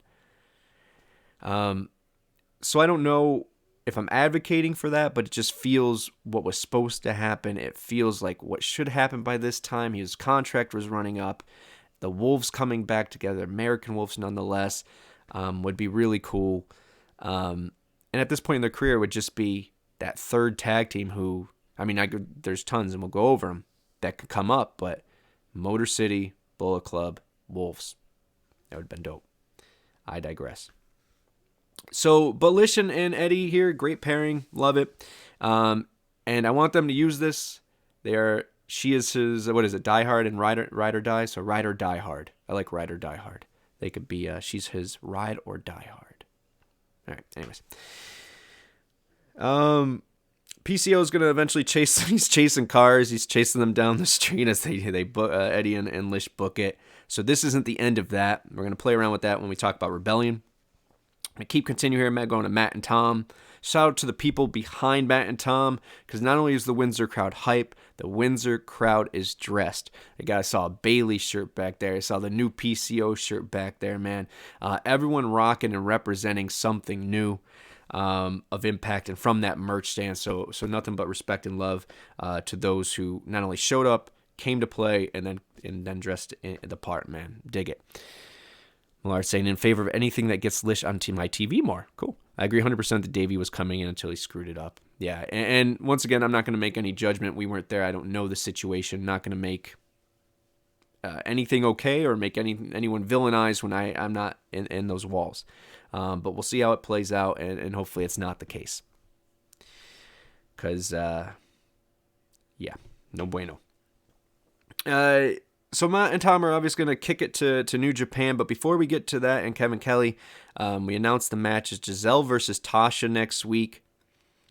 So I don't know if I'm advocating for that, but it just feels what was supposed to happen. It feels like what should happen by this time. His contract was running up. The Wolves coming back together, American Wolves nonetheless, would be really cool. And at this point in their career, it would just be that third tag team who, there's tons and we'll go over them that could come up, but Motor City, Bullet Club, Wolves. That would have been dope. I digress. So, but Lish and Eddie here, great pairing. Love it. And I want them to use this. She is his, what is it, Die Hard and Ride or Die? So Ride or Die Hard. I like Ride or Die Hard. They could be, she's his Ride or Die Hard. All right, anyways. PCO is going to eventually he's chasing cars. He's chasing them down the street as they book, Eddie and Lish book it. So this isn't the end of that. We're going to play around with that when we talk about Rebellion. I'm going to keep continue here, Matt, going to Matt and Tom. Shout out to the people behind Matt and Tom, because not only is the Windsor crowd hype, the Windsor crowd is dressed. I saw a Bailey shirt back there. I saw the new PCO shirt back there, man. Everyone rocking and representing something new of impact and from that merch stand. So nothing but respect and love to those who not only showed up, came to play, and then dressed in the part, man. Dig it. Millard saying, in favor of anything that gets Lish on my TV more. Cool. I agree 100% that Davey was coming in until he screwed it up. Yeah, and once again, I'm not going to make any judgment. We weren't there. I don't know the situation. Not going to make anything okay or make anyone villainized when I'm not in those walls. But we'll see how it plays out, and hopefully it's not the case. Because, yeah, no bueno. So Matt and Tom are obviously going to kick it to New Japan, but before we get to that and Kevin Kelly, we announced the match is Giselle versus Tasha next week.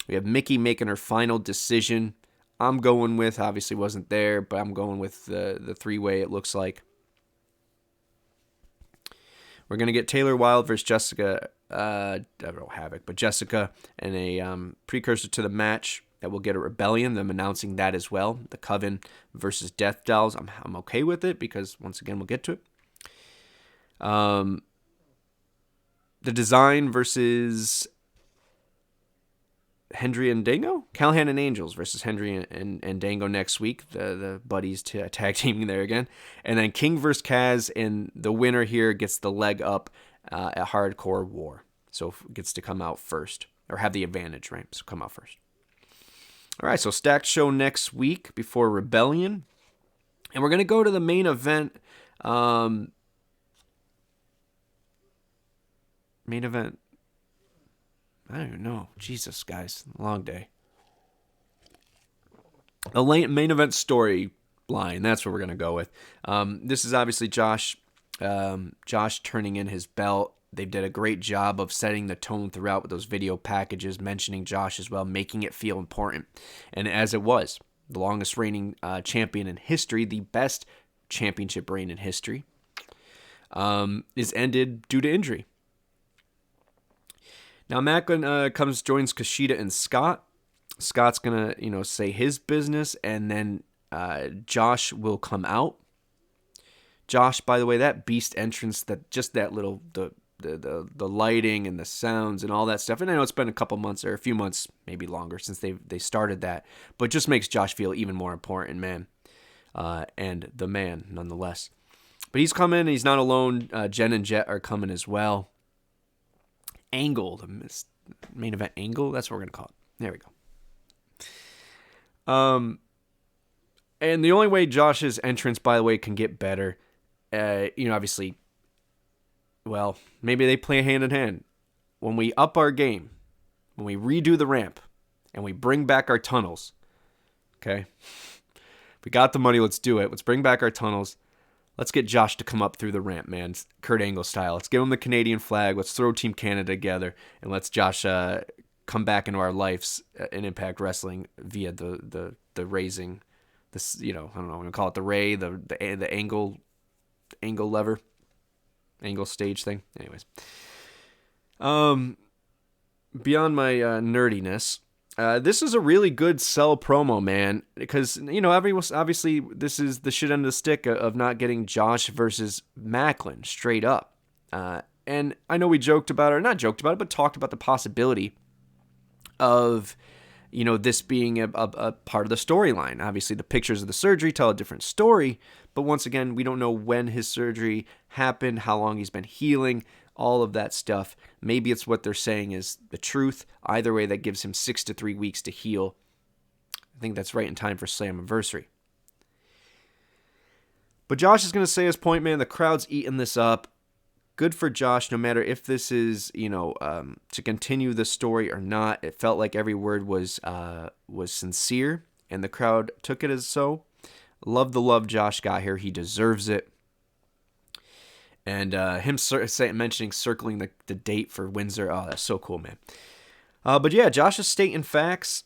We have Mickey making her final decision. I'm going with, obviously wasn't there, but I'm going with the three-way it looks like. We're going to get Taylor Wilde versus Jessica, I don't know, Havoc, but Jessica, and a precursor to the match that will get a Rebellion, them announcing that as well. The Coven versus Death Dolls. I'm okay with it because, once again, we'll get to it. The Design versus Hendry and Dango? Callahan and Angels versus Hendry and Dango next week. The buddies tag teaming there again. And then King versus Kaz, and the winner here gets the leg up at Hardcore War. So gets to come out first, or have the advantage, right? So come out first. All right, so stacked show next week before Rebellion. And we're going to go to the main event. Main event. I don't even know. Jesus, guys. Long day. The main event storyline. That's what we're going to go with. This is obviously Josh turning in his belt. They did a great job of setting the tone throughout with those video packages, mentioning Josh as well, making it feel important. And as it was, the longest reigning champion in history, the best championship reign in history, is ended due to injury. Now Macklin joins Kushida and Scott. Scott's going to, say his business, and then Josh will come out. Josh, by the way, that beast entrance, that little, the lighting and the sounds and all that stuff. And I know it's been a couple months or a few months, maybe longer, since they started that. But it just makes Josh feel even more important, man. And the man, nonetheless. But he's coming. He's not alone. Jen and Jet are coming as well. Angle, the main event angle. That's what we're going to call it. There we go. And the only way Josh's entrance, by the way, can get better, obviously, well, maybe they play hand in hand. When we up our game, when we redo the ramp, and we bring back our tunnels, okay? We got the money, let's do it. Let's bring back our tunnels. Let's get Josh to come up through the ramp, man. Kurt Angle style. Let's give him the Canadian flag. Let's throw Team Canada together, and let's Josh come back into our lives in Impact Wrestling via the raising, this, I don't know, I'm gonna call it the Ray, the angle lever. Angle stage thing. Anyways. Beyond my nerdiness, this is a really good sell promo, man. Because, obviously this is the shit end of the stick of not getting Josh versus Macklin straight up. And I know we talked about it, but talked about the possibility of, this being a part of the storyline. Obviously, the pictures of the surgery tell a different story. But once again, we don't know when his surgery happened, how long he's been healing, all of that stuff. Maybe it's what they're saying is the truth. Either way, that gives him 6 to 3 weeks to heal. I think that's right in time for Slammiversary. But Josh is going to say his point, man. The crowd's eating this up. good for Josh, no matter if this is, to continue the story or not. It felt like every word was sincere, and the crowd took it as so. Love the love Josh got here. He deserves it. And him mentioning circling the date for Windsor. Oh, that's so cool, man. But yeah, Josh is stating facts.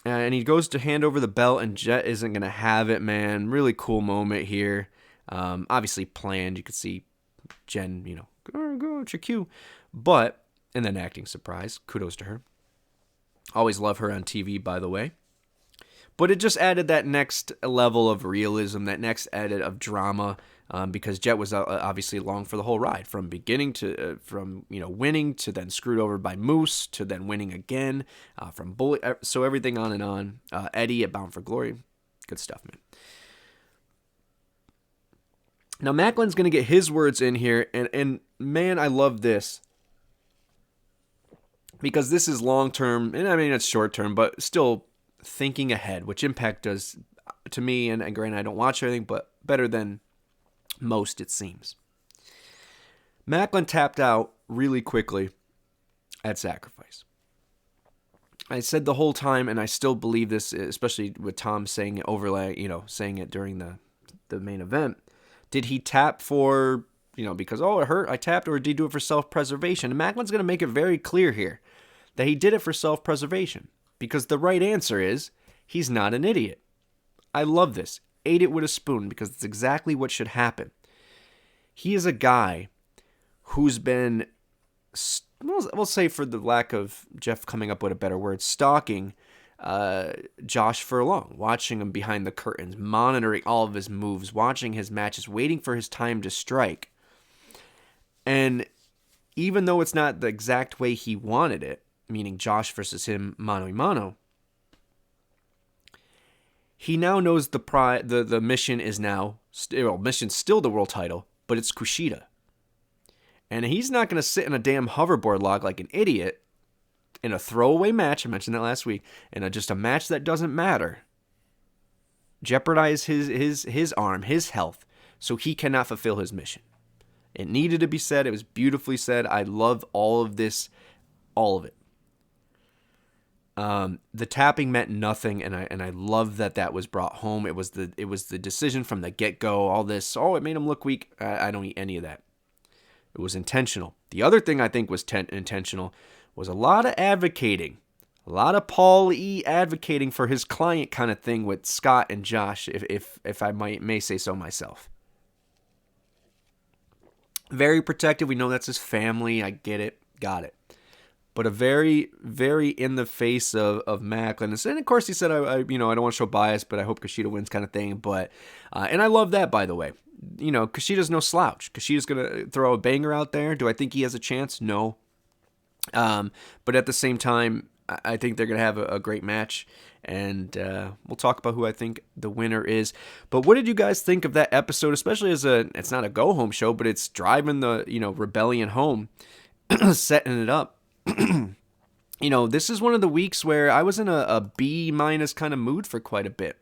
And he goes to hand over the belt, and Jet isn't going to have it, man. Really cool moment here. Obviously planned. You could see Jen, go, it's your cue. But, and then acting surprised. Kudos to her. Always love her on TV, by the way. But it just added that next level of realism, that next edit of drama, because Jet was obviously along for the whole ride, from beginning to winning to then screwed over by Moose to then winning again, from Bully, so everything on and on. Eddie at Bound for Glory, good stuff, man. Now Macklin's gonna get his words in here, and man, I love this. Because this is long term, and I mean it's short term, but still thinking ahead, which Impact does to me, and granted I don't watch everything, but better than most it seems. Macklin tapped out really quickly at Sacrifice. I said the whole time, and I still believe this, especially with Tom saying it saying it during the main event. Did he tap for, because, it hurt, I tapped, or did he do it for self-preservation? And Macklin's going to make it very clear here that he did it for self-preservation, because the right answer is he's not an idiot. I love this. Ate it with a spoon, because it's exactly what should happen. He is a guy who's been, we'll say for the lack of Geoff coming up with a better word, stalking Josh Furlong, watching him behind the curtains, monitoring all of his moves, watching his matches, waiting for his time to strike. And even though it's not the exact way he wanted it, meaning Josh versus him mano-a-mano, he now knows the mission is now, mission's still the world title, but it's Kushida. And he's not going to sit in a damn hoverboard log like an idiot in a throwaway match, I mentioned that last week, in just a match that doesn't matter, jeopardize his arm, his health, so he cannot fulfill his mission. It needed to be said. It was beautifully said. I love all of this, all of it. The tapping meant nothing, and I love that was brought home. It was the decision from the get-go. All this, it made him look weak. I don't eat any of that. It was intentional. The other thing I think was intentional was a lot of advocating, a lot of Paul E. advocating for his client kind of thing with Scott and Josh, if I may say so myself. Very protective. We know that's his family. I get it. Got it. But a very, very in the face of Macklin. And of course he said, I don't want to show bias, but I hope Kushida wins kind of thing. But, and I love that, by the way. Kushida's no slouch. Kushida's going to throw a banger out there. Do I think he has a chance? No. But at the same time, I think they're going to have a great match. And we'll talk about who I think the winner is. But what did you guys think of that episode, especially as it's not a go-home show, but it's driving the, Rebellion home, setting it up. This is one of the weeks where I was in a B- kind of mood for quite a bit.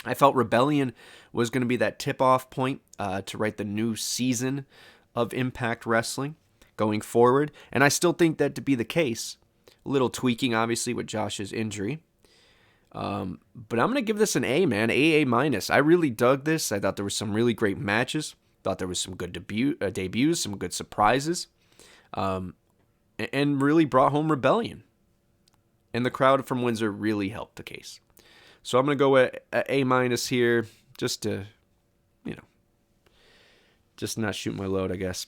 I felt Rebellion was going to be that tip-off point to write the new season of Impact Wrestling going forward. And I still think that to be the case. A little tweaking, obviously, with Josh's injury. But I'm going to give this an A, man. A-. I really dug this. I thought there were some really great matches. Thought there was some good debuts, some good surprises. And really brought home Rebellion. And the crowd from Windsor really helped the case. So I'm going to go with A- here, just to, just not shoot my load, I guess.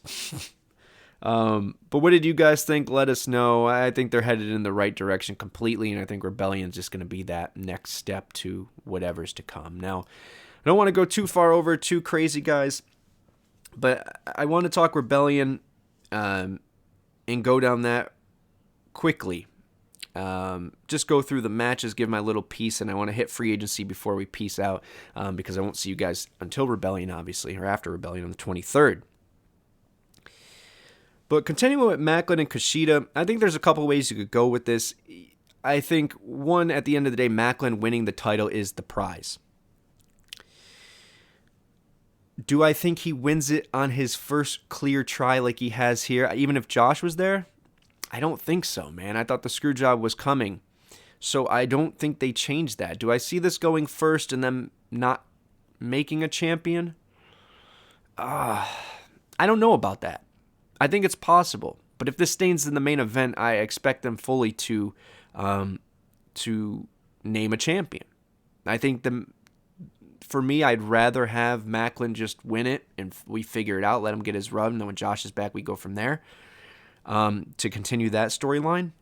But what did you guys think? Let us know. I think they're headed in the right direction completely, and I think Rebellion's just going to be that next step to whatever's to come. Now, I don't want to go too far over, too crazy, guys, but I want to talk Rebellion and go down that quickly. Just go through the matches, give my little piece, and I want to hit free agency before we peace out, because I won't see you guys until Rebellion, obviously, or after Rebellion on the 23rd. But continuing with Macklin and Kushida, I think there's a couple ways you could go with this. I think, one, at the end of the day, Macklin winning the title is the prize. Do I think he wins it on his first clear try like he has here, even if Josh was there? I don't think so, man. I thought the screw job was coming. So I don't think they changed that. Do I see this going first and then not making a champion? I don't know about that. I think it's possible. But if this stays in the main event, I expect them fully to name a champion. I think for me, I'd rather have Macklin just win it and we figure it out, let him get his rub, and then when Josh is back, we go from there to continue that storyline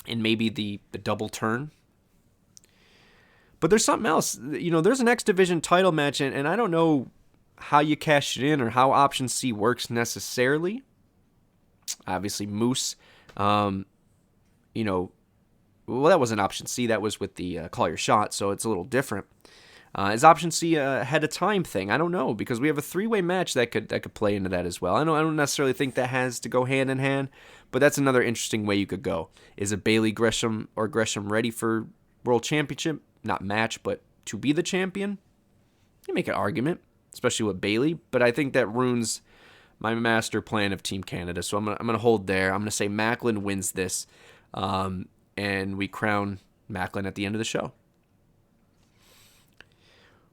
and maybe the double turn. But there's something else. There's an X Division title match, and I don't know how you cash it in or how Option C works necessarily. Obviously, Moose, well, that wasn't Option C. That was with the Call Your Shot, so it's a little different. Is Option C a ahead of time thing? I don't know, because we have a three-way match that could play into that as well. I don't necessarily think that has to go hand in hand, but that's another interesting way you could go. Is a Bayley Gresham or Gresham ready for World Championship? Not match, but to be the champion? You make an argument, especially with Bayley, but I think that ruins my master plan of Team Canada, so I'm gonna hold there. I'm gonna say Macklin wins this, and we crown Macklin at the end of the show.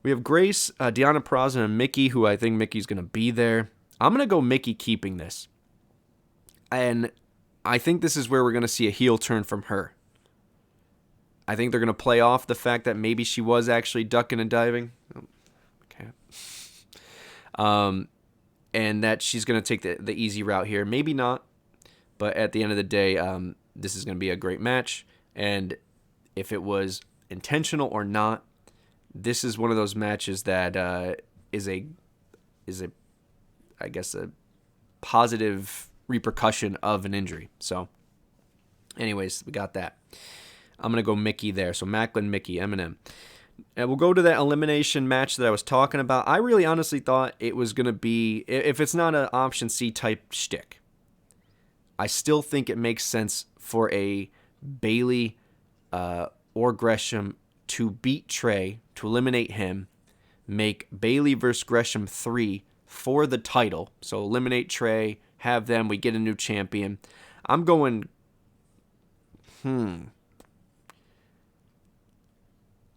We have Grace, Deonna Purrazzo, and Mickey, who I think Mickey's going to be there. I'm going to go Mickey keeping this. And I think this is where we're going to see a heel turn from her. I think they're going to play off the fact that maybe she was actually ducking and diving. Okay. And that she's going to take the easy route here. Maybe not. But at the end of the day, this is going to be a great match. And if it was intentional or not, this is one of those matches that is a positive repercussion of an injury. So, anyways, we got that. I'm gonna go Mickey there. So Macklin, Mickey, Eminem, and we'll go to that elimination match that I was talking about. I really honestly thought it was gonna be, if it's not an Option C type shtick, I still think it makes sense for a Bayley or Gresham to beat Trey, to eliminate him, make Bayley versus Gresham 3 for the title. So eliminate Trey, have them, we get a new champion. I'm going, I'm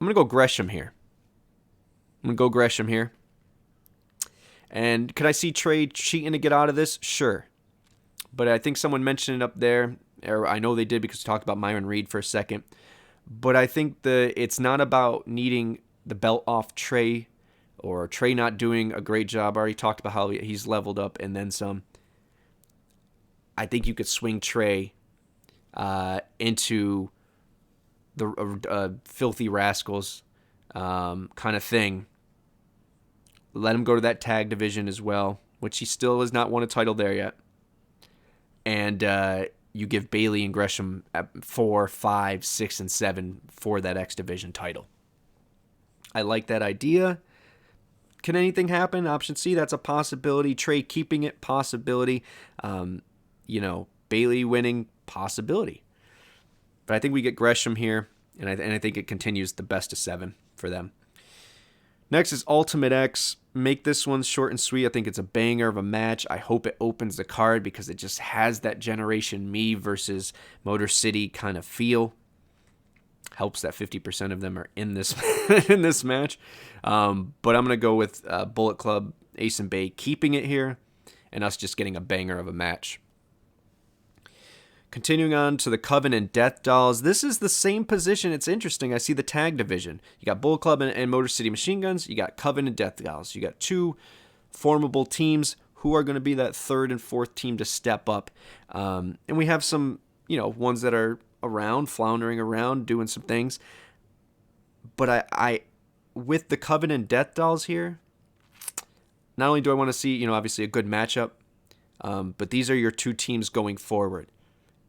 going to go Gresham here. And could I see Trey cheating to get out of this? Sure. But I think someone mentioned it up there, or I know they did because we talked about Myron Reed for a second. But I think it's not about needing the belt off Trey or Trey not doing a great job. I already talked about how he's leveled up and then some. I think you could swing Trey into the Filthy Rascals kind of thing. Let him go to that tag division as well, which he still has not won a title there yet. And you give Bayley and Gresham 4, 5, 6, and 7 for that X Division title. I like that idea. Can anything happen? Option C, that's a possibility. Trey keeping it, possibility. Bayley winning, possibility. But I think we get Gresham here, and I think it continues the best of 7 for them. Next is Ultimate X. Make this one short and sweet. I think it's a banger of a match. I hope it opens the card because it just has that Generation Me versus Motor City kind of feel. Helps that 50% of them are in this in this match. But I'm going to go with Bullet Club, Ace and Bay keeping it here, and us just getting a banger of a match. Continuing on to the Coven and Death Dolls. This is the same position. It's interesting. I see the tag division. You got Bullet Club and Motor City Machine Guns. You got Coven and Death Dolls. You got two formidable teams who are going to be that third and fourth team to step up. And we have some, ones that are around, floundering around, doing some things. But I with the Coven and Death Dolls here, not only do I want to see, obviously a good matchup, but these are your two teams going forward.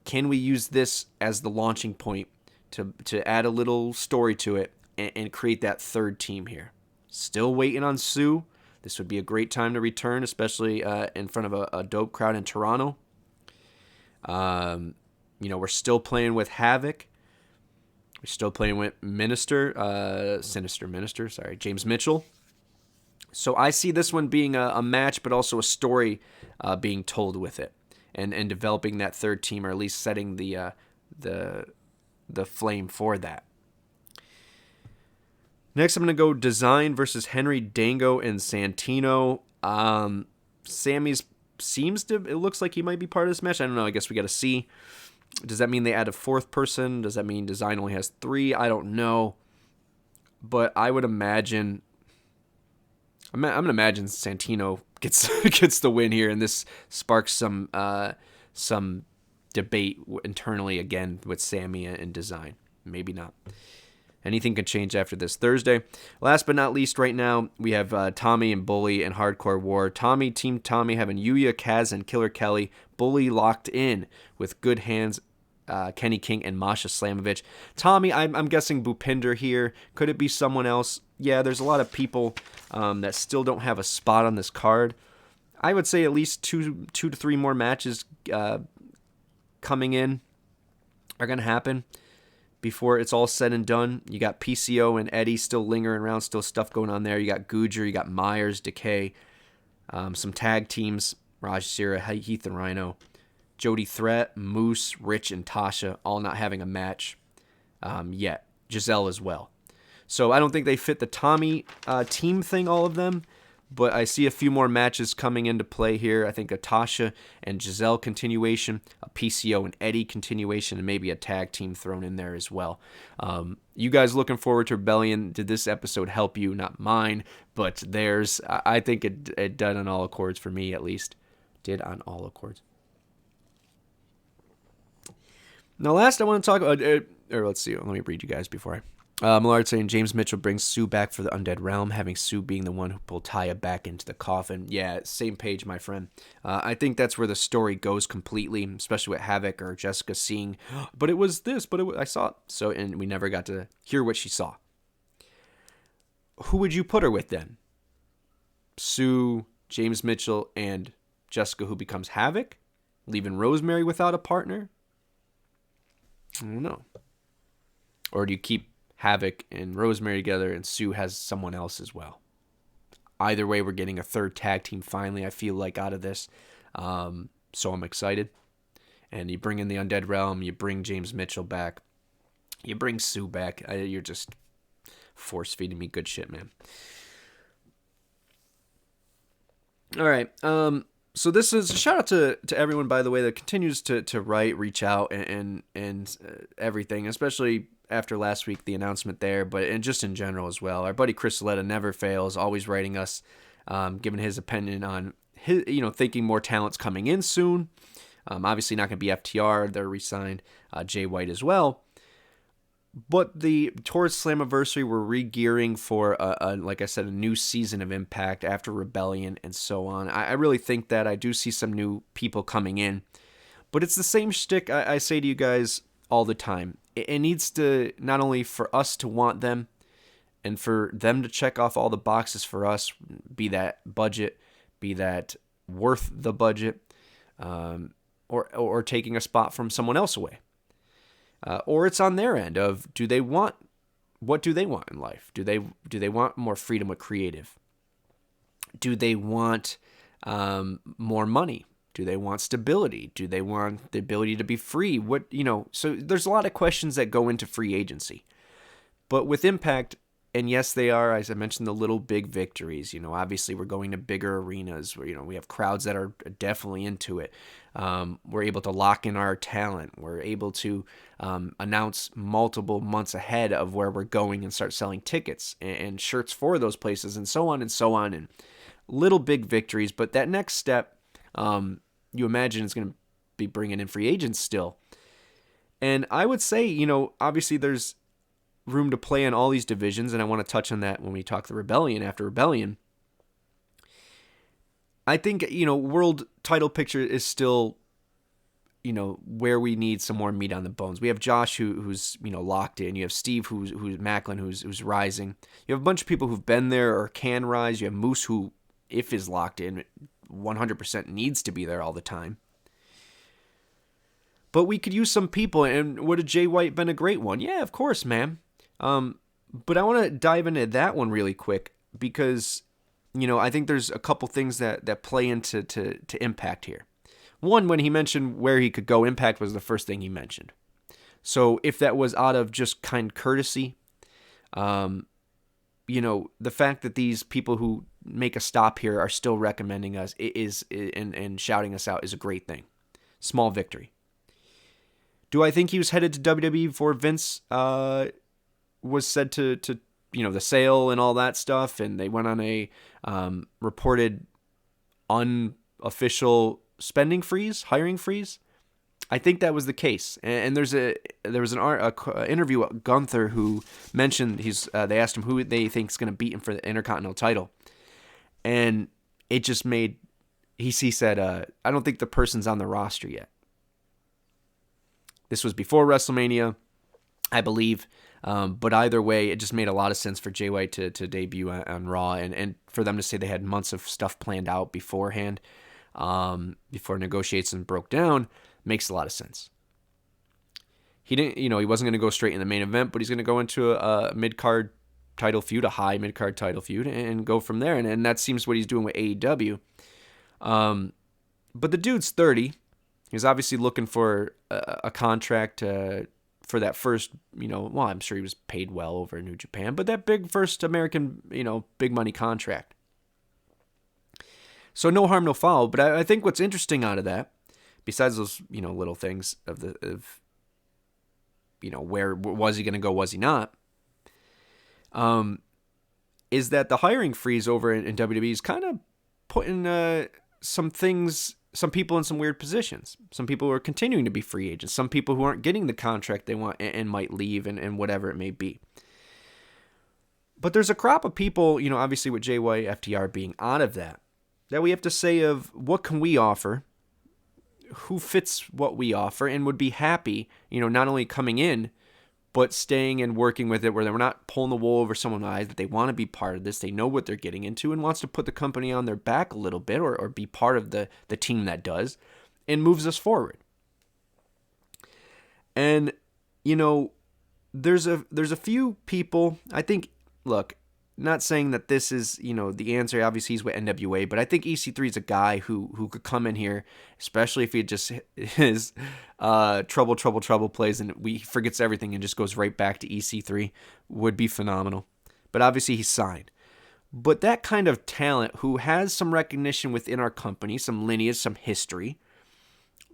Can we use this as the launching point to add a little story to it and create that third team here? Still waiting on Sue. This would be a great time to return, especially in front of a dope crowd in Toronto. We're still playing with Havoc. We're still playing with James Mitchell. So I see this one being a match, but also a story being told with it, and developing that third team, or at least setting the flame for that. Next, I'm going to go Design versus Henry, Dango, and Santino. Sammy's it looks like he might be part of this match. I don't know. I guess we got to see. Does that mean they add a fourth person? Does that mean Design only has 3? I don't know. But I would imagine... I'm going to imagine Santino gets the win here, and this sparks some debate internally again with Sammy and Design. Maybe not. Anything can change after this Thursday. Last but not least, right now, we have Tommy and Bully in Hardcore War. Team Tommy having Yuya, Kaz, and Killer Kelly. Bully locked in with Good Hands, Kenny King, and Masha Slamovich. Tommy, I'm guessing Bhupinder here. Could it be someone else? Yeah, there's a lot of people that still don't have a spot on this card. I would say at least two to three more matches coming in are going to happen before it's all said and done. You got PCO and Eddie still lingering around, still stuff going on there. You got Gujar, you got Myers, Decay, some tag teams, Raj Sira, Heath and Rhino, Jody Threat, Moose, Rich, and Tasha all not having a match yet. Giselle as well. So I don't think they fit the Tommy team thing, all of them, but I see a few more matches coming into play here. I think a Tasha and Giselle continuation, a PCO and Eddie continuation, and maybe a tag team thrown in there as well. You guys looking forward to Rebellion? Did this episode help you? Not mine, but theirs. I think it did on all accords for me, at least. Did on all accords. Now, last I want to talk about, let's see, let me read you guys before I... Millard saying James Mitchell brings Sue back for the Undead Realm, having Sue being the one who pulled Taya back into the coffin. Yeah, same page, my friend. I think that's where the story goes completely, especially with Havoc or Jessica seeing, but it was this, I saw it. So, and we never got to hear what she saw. Who would you put her with then? Sue, James Mitchell, and Jessica, who becomes Havoc? Leaving Rosemary without a partner? I don't know. Or do you keep Havoc and Rosemary together and Sue has someone else as well? Either way, we're getting a third tag team finally, I feel like, out of this. So I'm excited. And you bring in the Undead Realm, you bring James Mitchell back, you bring Sue back. You're just force feeding me good shit, man. All right. So this is a shout out to everyone, by the way, that continues to write, reach out, and everything, especially after last week, the announcement there, and just in general as well. Our buddy Chris Letta never fails, always writing us, giving his opinion on his, thinking more talent's coming in soon. Obviously not going to be FTR, they're re-signed, Jay White as well. But towards Slammiversary, we're re-gearing for, like I said, a new season of Impact after Rebellion and so on. I really think that I do see some new people coming in. But it's the same shtick I say to you guys all the time. It needs to, not only for us to want them, and for them to check off all the boxes for us, be that budget, be that worth the budget, or taking a spot from someone else away. Or it's on their end of, what do they want in life? Do they want more freedom with creative? Do they want more money? Do they want stability? Do they want the ability to be free? So there's a lot of questions that go into free agency. But with Impact, and yes, they are, as I mentioned, the little big victories. Obviously we're going to bigger arenas where, we have crowds that are definitely into it. We're able to lock in our talent. We're able to announce multiple months ahead of where we're going and start selling tickets and shirts for those places and so on and so on. And little big victories. But that next step, you imagine is going to be bringing in free agents still. And I would say, obviously there's room to play in all these divisions, and I want to touch on that when we talk the Rebellion after Rebellion. I think, world title picture is still, where we need some more meat on the bones. We have Josh who's locked in. You have Steve who's Macklin who's rising. You have a bunch of people who've been there or can rise. You have Moose who, if is locked in, 100% needs to be there all the time. But we could use some people, and would a Jay White been a great one? Yeah, of course, man. But I want to dive into that one really quick, because I think there's a couple things that play into to Impact here. One, when he mentioned where he could go, Impact was the first thing he mentioned. So if that was out of just kind courtesy, the fact that these people who make a stop here are still recommending us and shouting us out is a great thing. Small victory. Do I think he was headed to WWE before Vince was said to the sale and all that stuff, and they went on a reported unofficial spending freeze, hiring freeze? I think that was the case. And there was an interview with Gunther who mentioned they asked him who they think is going to beat him for the Intercontinental title, and it just made he said I don't think the person's on the roster yet. This was before WrestleMania, I believe. But either way, it just made a lot of sense for Jay White to debut on Raw, and for them to say they had months of stuff planned out beforehand, before negotiations broke down, makes a lot of sense. He didn't, he wasn't going to go straight in the main event, but he's going to go into a mid-card title feud, a high mid-card title feud, and go from there. And that seems what he's doing with AEW. But the dude's 30. He's obviously looking for a contract for that first, I'm sure he was paid well over in New Japan, but that big first American, big money contract. So no harm, no foul. But I think what's interesting out of that, besides those, little things where was he going to go, was he not, is that the hiring freeze over in WWE is kind of putting some people in some weird positions. Some people who are continuing to be free agents. Some people who aren't getting the contract they want and might leave and whatever it may be. But there's a crop of people, obviously with Jay White, FTR being out of that we have to say of what can we offer, who fits what we offer, and would be happy, not only coming in, but staying and working with it where they're not pulling the wool over someone's eyes, that they want to be part of this, they know what they're getting into, and wants to put the company on their back a little bit or be part of the team that does, and moves us forward. And, there's a few people, I think, look, not saying that this is, the answer. Obviously, he's with NWA, but I think EC3 is a guy who could come in here, especially if he just his trouble plays and he forgets everything and just goes right back to EC3, would be phenomenal. But obviously, he's signed. But that kind of talent who has some recognition within our company, some lineage, some history,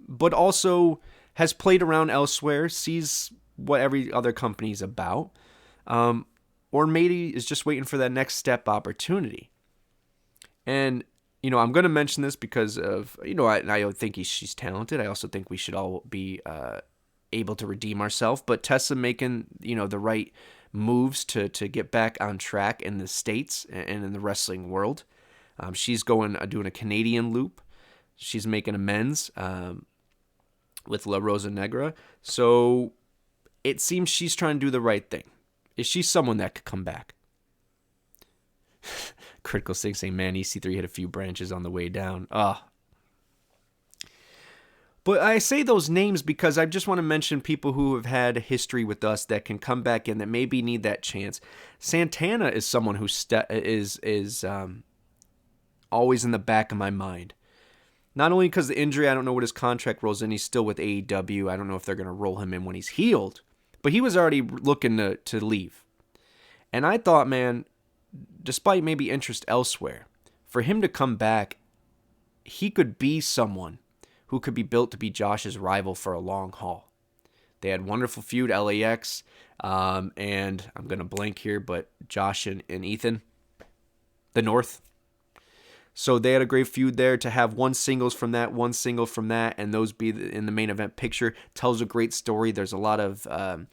but also has played around elsewhere, sees what every other company is about, or maybe is just waiting for that next step opportunity. And, I'm going to mention this because of, I think she's talented. I also think we should all be able to redeem ourselves. But Tessa making, the right moves to get back on track in the States and in the wrestling world. She's doing a Canadian loop. She's making amends with La Rosa Negra. So it seems she's trying to do the right thing. Is she someone that could come back? Critical Six saying, man, EC3 hit a few branches on the way down. But I say those names because I just want to mention people who have had a history with us that can come back in that maybe need that chance. Santana is someone who is always in the back of my mind. Not only because of the injury, I don't know what his contract rolls in. He's still with AEW. I don't know if they're going to roll him in when he's healed. But he was already looking to leave. And I thought, man, despite maybe interest elsewhere, for him to come back, he could be someone who could be built to be Josh's rival for a long haul. They had wonderful feud, LAX, and I'm going to blank here, but Josh and Ethan, the North. So they had a great feud there. To have one single from that, and those be in the main event picture tells a great story. There's a lot of, a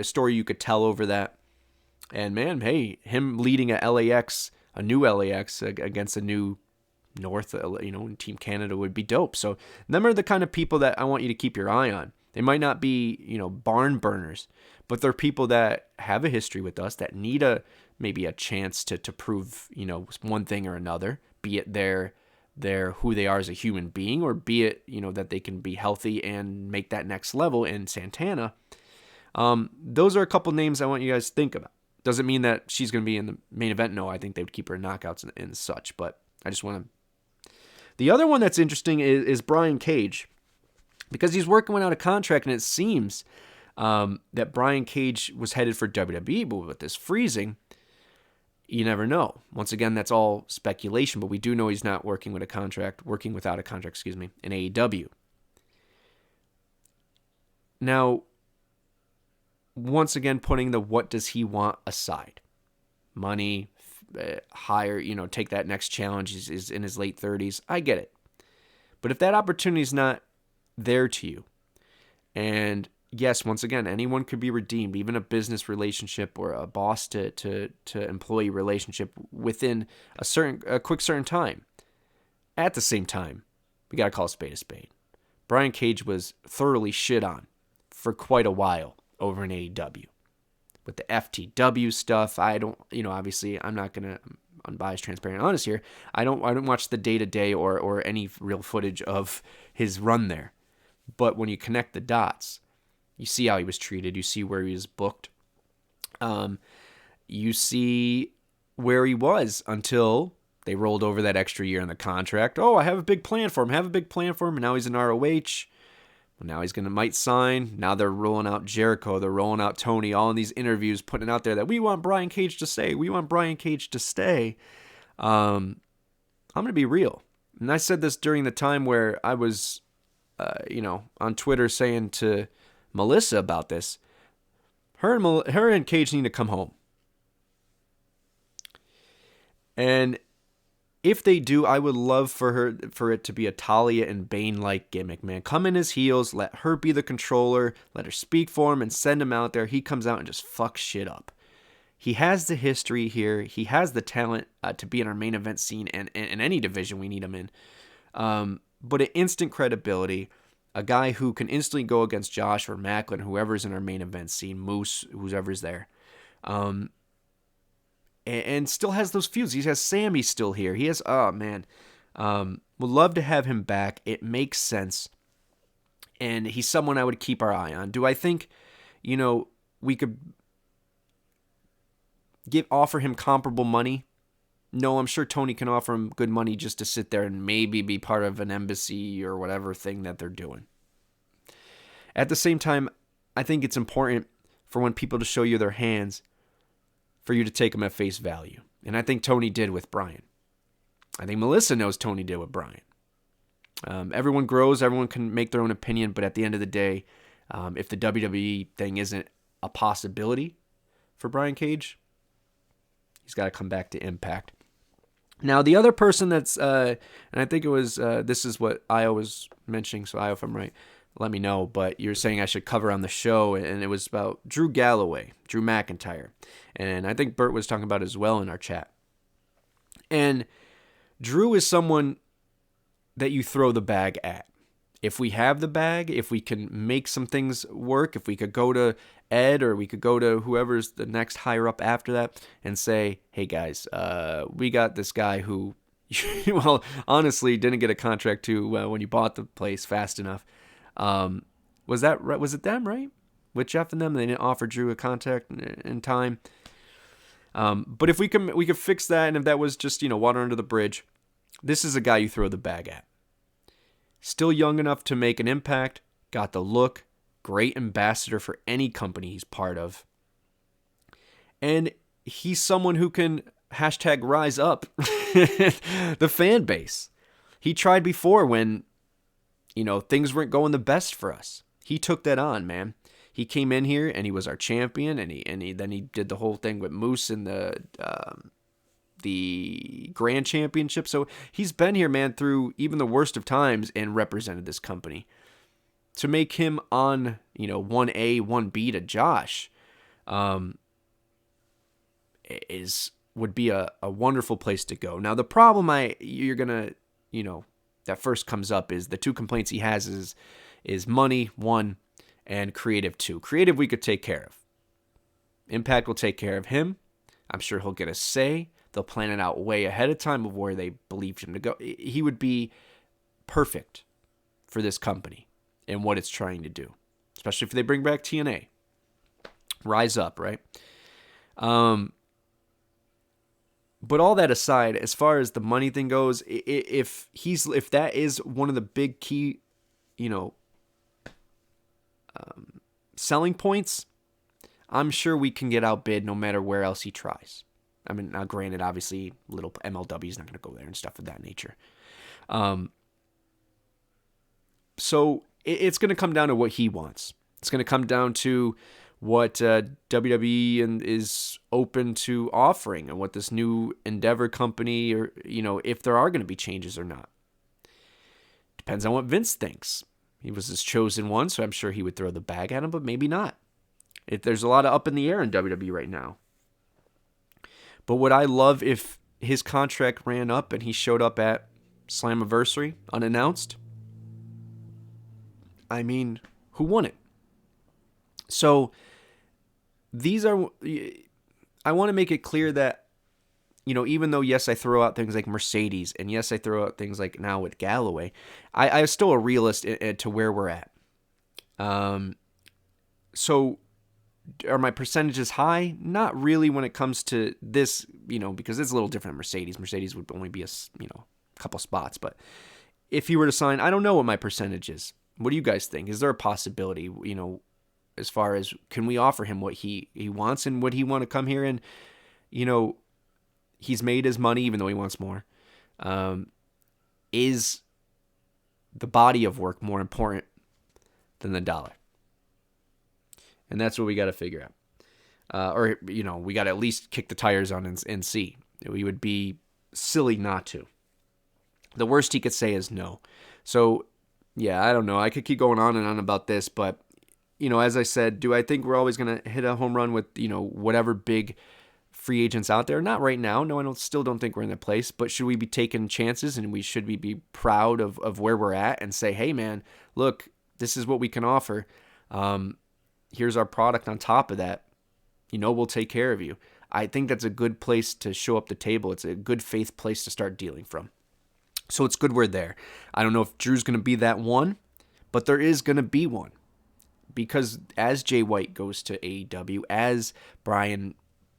story you could tell over that. And man, hey, him leading a new LAX against a new North, Team Canada would be dope. So them are the kind of people that I want you to keep your eye on. They might not be, barn burners, but they're people that have a history with us that need maybe a chance to prove, one thing or another, be it they're who they are as a human being, or be it, that they can be healthy and make that next level in Santana. Those are a couple names I want you guys to think about. Doesn't mean that she's going to be in the main event. No, I think they would keep her in knockouts and such. But I just want to... The other one that's interesting is Brian Cage. Because he's working without a contract, and it seems that Brian Cage was headed for WWE, but with this freezing, you never know. Once again, that's all speculation, but we do know he's not working without a contract, in AEW. Now, once again, putting the what does he want aside. Money, hire, take that next challenge. He's in his late 30s. I get it. But if that opportunity is not there to you, and yes, once again, anyone could be redeemed, even a business relationship or a boss to employee relationship within a quick certain time. At the same time, we got to call a spade a spade. Brian Cage was thoroughly shit on for quite a while over in AEW. With the FTW stuff, I don't, obviously I'm not going to, unbiased, transparent, honest here. I don't watch the day-to-day or any real footage of his run there. But when you connect the dots, you see how he was treated. You see where he was booked. You see where he was until they rolled over that extra year in the contract. Oh, I have a big plan for him. And now he's in ROH. Well, now he's might sign. Now they're rolling out Jericho. They're rolling out Tony. All in these interviews, putting it out there that we want Brian Cage to stay. I'm going to be real. And I said this during the time where I was, on Twitter saying to Melissa about this. Her and Cage need to come home. And if they do, I would love for it to be a Talia and Bane-like gimmick, man. Come in his heels, let her be the controller, let her speak for him, and send him out there. He comes out and just fucks shit up. He has the history here. He has the talent to be in our main event scene and in any division we need him in. But an instant credibility, a guy who can instantly go against Josh or Macklin, whoever's in our main event scene, Moose, whoever's there. And still has those feuds. He has Sammy still here. He has, would love to have him back. It makes sense. And he's someone I would keep our eye on. Do I think, we could offer him comparable money? No, I'm sure Tony can offer him good money just to sit there and maybe be part of an embassy or whatever thing that they're doing. At the same time, I think it's important for when people to show you their hands, for you to take them at face value. And I think Tony did with Brian. I think Melissa knows Tony did with Brian. Everyone grows, everyone can make their own opinion, but at the end of the day, if the WWE thing isn't a possibility for Brian Cage, he's got to come back to Impact. Now, the other person that's, and I think it was, this is what Io was mentioning, so Io, if I'm right, let me know, but you're saying I should cover on the show, and it was about Drew McIntyre, and I think Bert was talking about it as well in our chat. And Drew is someone that you throw the bag at. If we have the bag, if we can make some things work, if we could go to Ed or we could go to whoever's the next higher up after that and say, hey guys, we got this guy who, well, honestly didn't get a contract to when you bought the place fast enough. Was that right? Was it them, right? With Geoff and them, they didn't offer Drew a contract in time. But if we could fix that, and if that was just, water under the bridge, this is a guy you throw the bag at. Still young enough to make an impact, got the look, great ambassador for any company he's part of. And he's someone who can #rise up the fan base. He tried before when, things weren't going the best for us. He took that on, man. He came in here and he was our champion, and then he did the whole thing with Moose in the Grand Championship. So he's been here, man, through even the worst of times and represented this company. To make him on, 1A, 1B to Josh, would be a wonderful place to go. Now, the problem you're gonna, that first comes up is the two complaints he has is money, 1, and creative, 2. Creative we could take care of. Impact will take care of him. I'm sure he'll get a say. They'll plan it out way ahead of time of where they believed him to go. He would be perfect for this company and what it's trying to do, especially if they bring back TNA. Rise up, right? But all that aside, as far as the money thing goes, if that is one of the big key, selling points, I'm sure we can get outbid no matter where else he tries. I mean, now granted, obviously, little MLW is not going to go there and stuff of that nature. So it's going to come down to what he wants. It's going to come down to what WWE is open to offering and what this new Endeavor company, or if there are going to be changes or not. Depends on what Vince thinks. He was his chosen one, so I'm sure he would throw the bag at him, but maybe not. There's a lot of up in the air in WWE right now. But would I love if his contract ran up and he showed up at Slammiversary unannounced? I mean, who won it? So I want to make it clear that, even though, yes, I throw out things like Mercedes, and yes, I throw out things like now with Galloway, I'm still a realist to where we're at. So are my percentages high? Not really when it comes to this, because it's a little different than Mercedes. Mercedes would only be a couple spots. But if he were to sign, I don't know what my percentage is. What do you guys think? Is there a possibility, as far as can we offer him what he wants, and would he want to come here and, he's made his money even though he wants more. Is the body of work more important than the dollar? And that's what we got to figure out. Or, we got to at least kick the tires on and see. We would be silly not to. The worst he could say is no. So, yeah, I don't know. I could keep going on and on about this, but, as I said, do I think we're always going to hit a home run with, whatever big free agents out there? Not right now. No, still don't think we're in that place, but should we be taking chances, and should we be proud of where we're at and say, hey, man, look, this is what we can offer. Here's our product on top of that. We'll take care of you. I think that's a good place to show up the table. It's a good faith place to start dealing from. So it's good we're there. I don't know if Drew's going to be that one, but there is going to be one. Because as Jay White goes to AEW, as Brian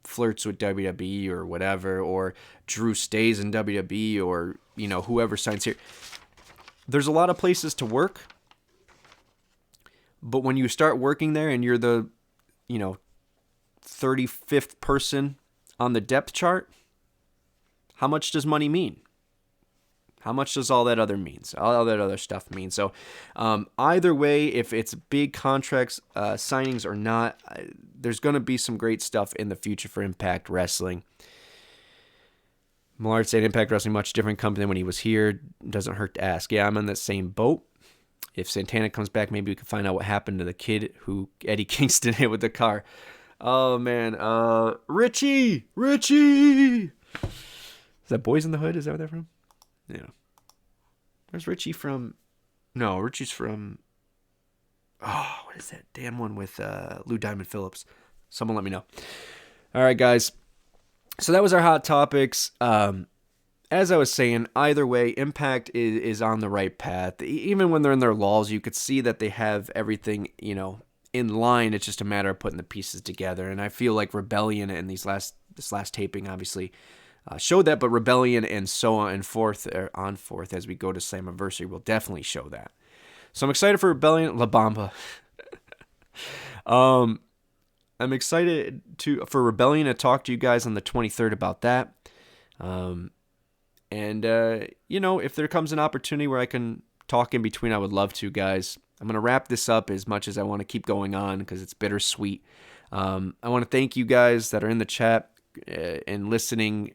flirts with WWE or whatever, or Drew stays in WWE, or, whoever signs here, there's a lot of places to work. But when you start working there and you're the, 35th person on the depth chart, how much does money mean? How much does all that other means? All that other stuff mean. So either way, if it's big contracts, signings or not, there's going to be some great stuff in the future for Impact Wrestling. Millard said Impact Wrestling, much different company than when he was here. Doesn't hurt to ask. Yeah, I'm in that same boat. If Santana comes back, maybe we can find out what happened to the kid who Eddie Kingston hit with the car. Oh, man. Richie! Is that Boys in the Hood? Is that where they're from? Yeah. Where's Richie from? No, Richie's from... Oh, what is that damn one with Lou Diamond Phillips? Someone let me know. All right, guys. So that was our hot topics. As I was saying, either way, Impact is on the right path. Even when they're in their lulls, you could see that they have everything, in line. It's just a matter of putting the pieces together. And I feel like Rebellion and this last taping, obviously, showed that, but Rebellion and so on and forth as we go to Slammiversary will definitely show that. So I'm excited for Rebellion. La Bamba. I'm excited for Rebellion to talk to you guys on the 23rd about that. If there comes an opportunity where I can talk in between, I would love to, guys. I'm going to wrap this up as much as I want to keep going on because it's bittersweet. I want to thank you guys that are in the chat and listening,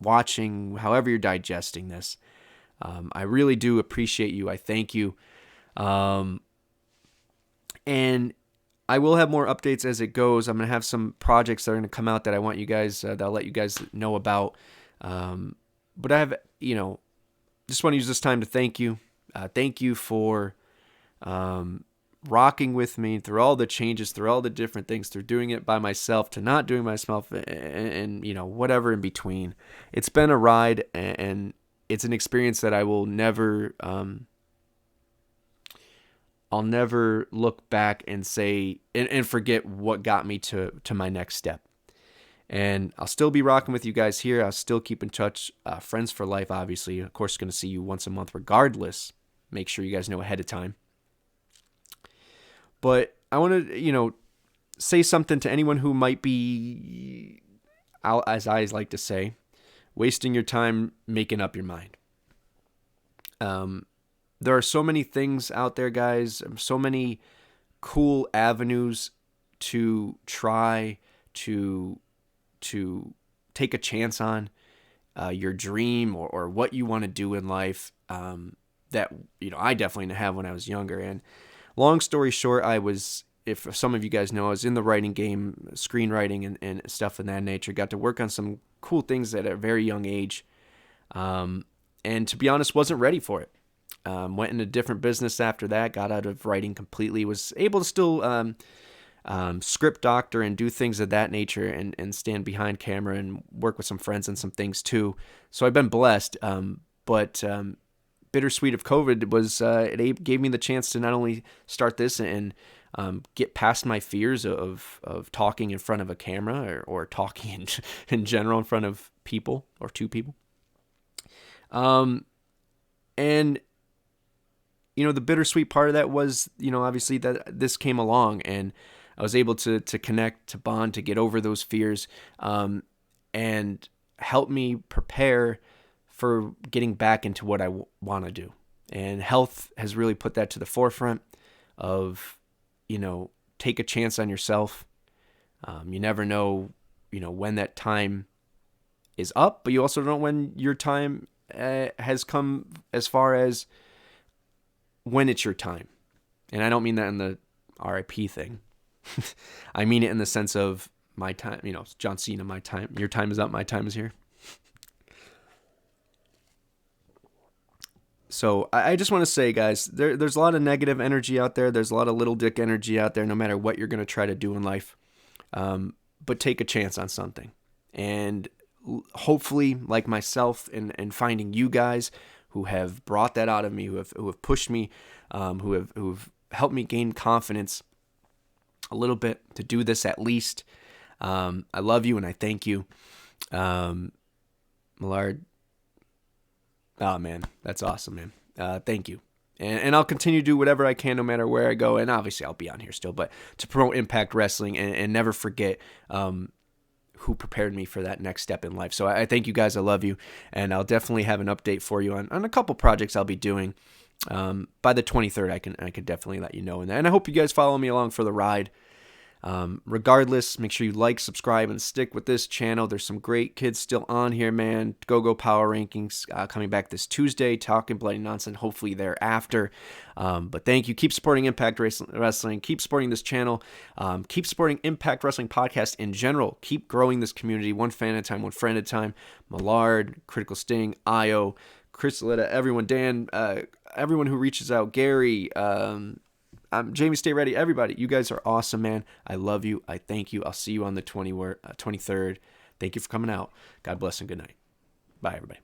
watching, however you're digesting this. I really do appreciate you. I thank you. And I will have more updates as it goes. I'm going to have some projects that are going to come out that I want you guys, that I'll let you guys know about. But I have, just want to use this time to thank you. Thank you for rocking with me through all the changes, through all the different things, through doing it by myself to not doing myself and whatever in between. It's been a ride, and it's an experience that I will never I'll never look back and say and forget what got me to my next step. And I'll still be rocking with you guys here. I'll still keep in touch. Friends for life, obviously. Of course, going to see you once a month regardless. Make sure you guys know ahead of time. But I want to, say something to anyone who might be, as I like to say, wasting your time making up your mind. There are so many things out there, guys. So many cool avenues to try to take a chance on your dream or what you want to do in life. That I definitely didn't have when I was younger. And long story short, if some of you guys know, I was in the writing game, screenwriting and stuff of that nature. Got to work on some cool things at a very young age. And to be honest, wasn't ready for it. Went in a different business after that, got out of writing completely, was able to still script doctor and do things of that nature and stand behind camera and work with some friends and some things too. So I've been blessed. But bittersweet of COVID was it gave me the chance to not only start this and get past my fears of talking in front of a camera or talking in general in front of people or two people. And the bittersweet part of that was, obviously that this came along and I was able to connect, to bond, to get over those fears, and help me prepare for getting back into what I want to do. And health has really put that to the forefront of, take a chance on yourself. You never know, when that time is up, but you also don't know when your time has come as far as when it's your time. And I don't mean that in the RIP thing. I mean it in the sense of my time, John Cena, my time, your time is up, my time is here. So I just want to say, guys, there's a lot of negative energy out there. There's a lot of little dick energy out there, no matter what you're going to try to do in life. But take a chance on something. And hopefully, like myself, and finding you guys who have brought that out of me, who have pushed me, who've helped me gain confidence a little bit to do this at least. I love you and I thank you. Millard. Oh man, that's awesome, man. Thank you. And I'll continue to do whatever I can no matter where I go. And obviously I'll be on here still, but to promote Impact Wrestling and never forget who prepared me for that next step in life. So I thank you guys. I love you. And I'll definitely have an update for you on a couple projects I'll be doing. By the 23rd, I can definitely let you know. And I hope you guys follow me along for the ride. Regardless, make sure you like, subscribe, and stick with this channel. There's some great kids still on here, man. GoGoPowerRankings coming back this Tuesday, talking bloody nonsense, hopefully thereafter. But thank you. Keep supporting Impact Wrestling. Keep supporting this channel. Keep supporting Impact Wrestling Podcast in general. Keep growing this community one fan at a time, one friend at a time. Millard, Critical Sting, Io, Chris Letta, everyone, Dan, everyone who reaches out, Gary, Jamie, stay ready. Everybody, you guys are awesome, man. I love you. I thank you. I'll see you on the 23rd. Thank you for coming out. God bless and good night. Bye, everybody.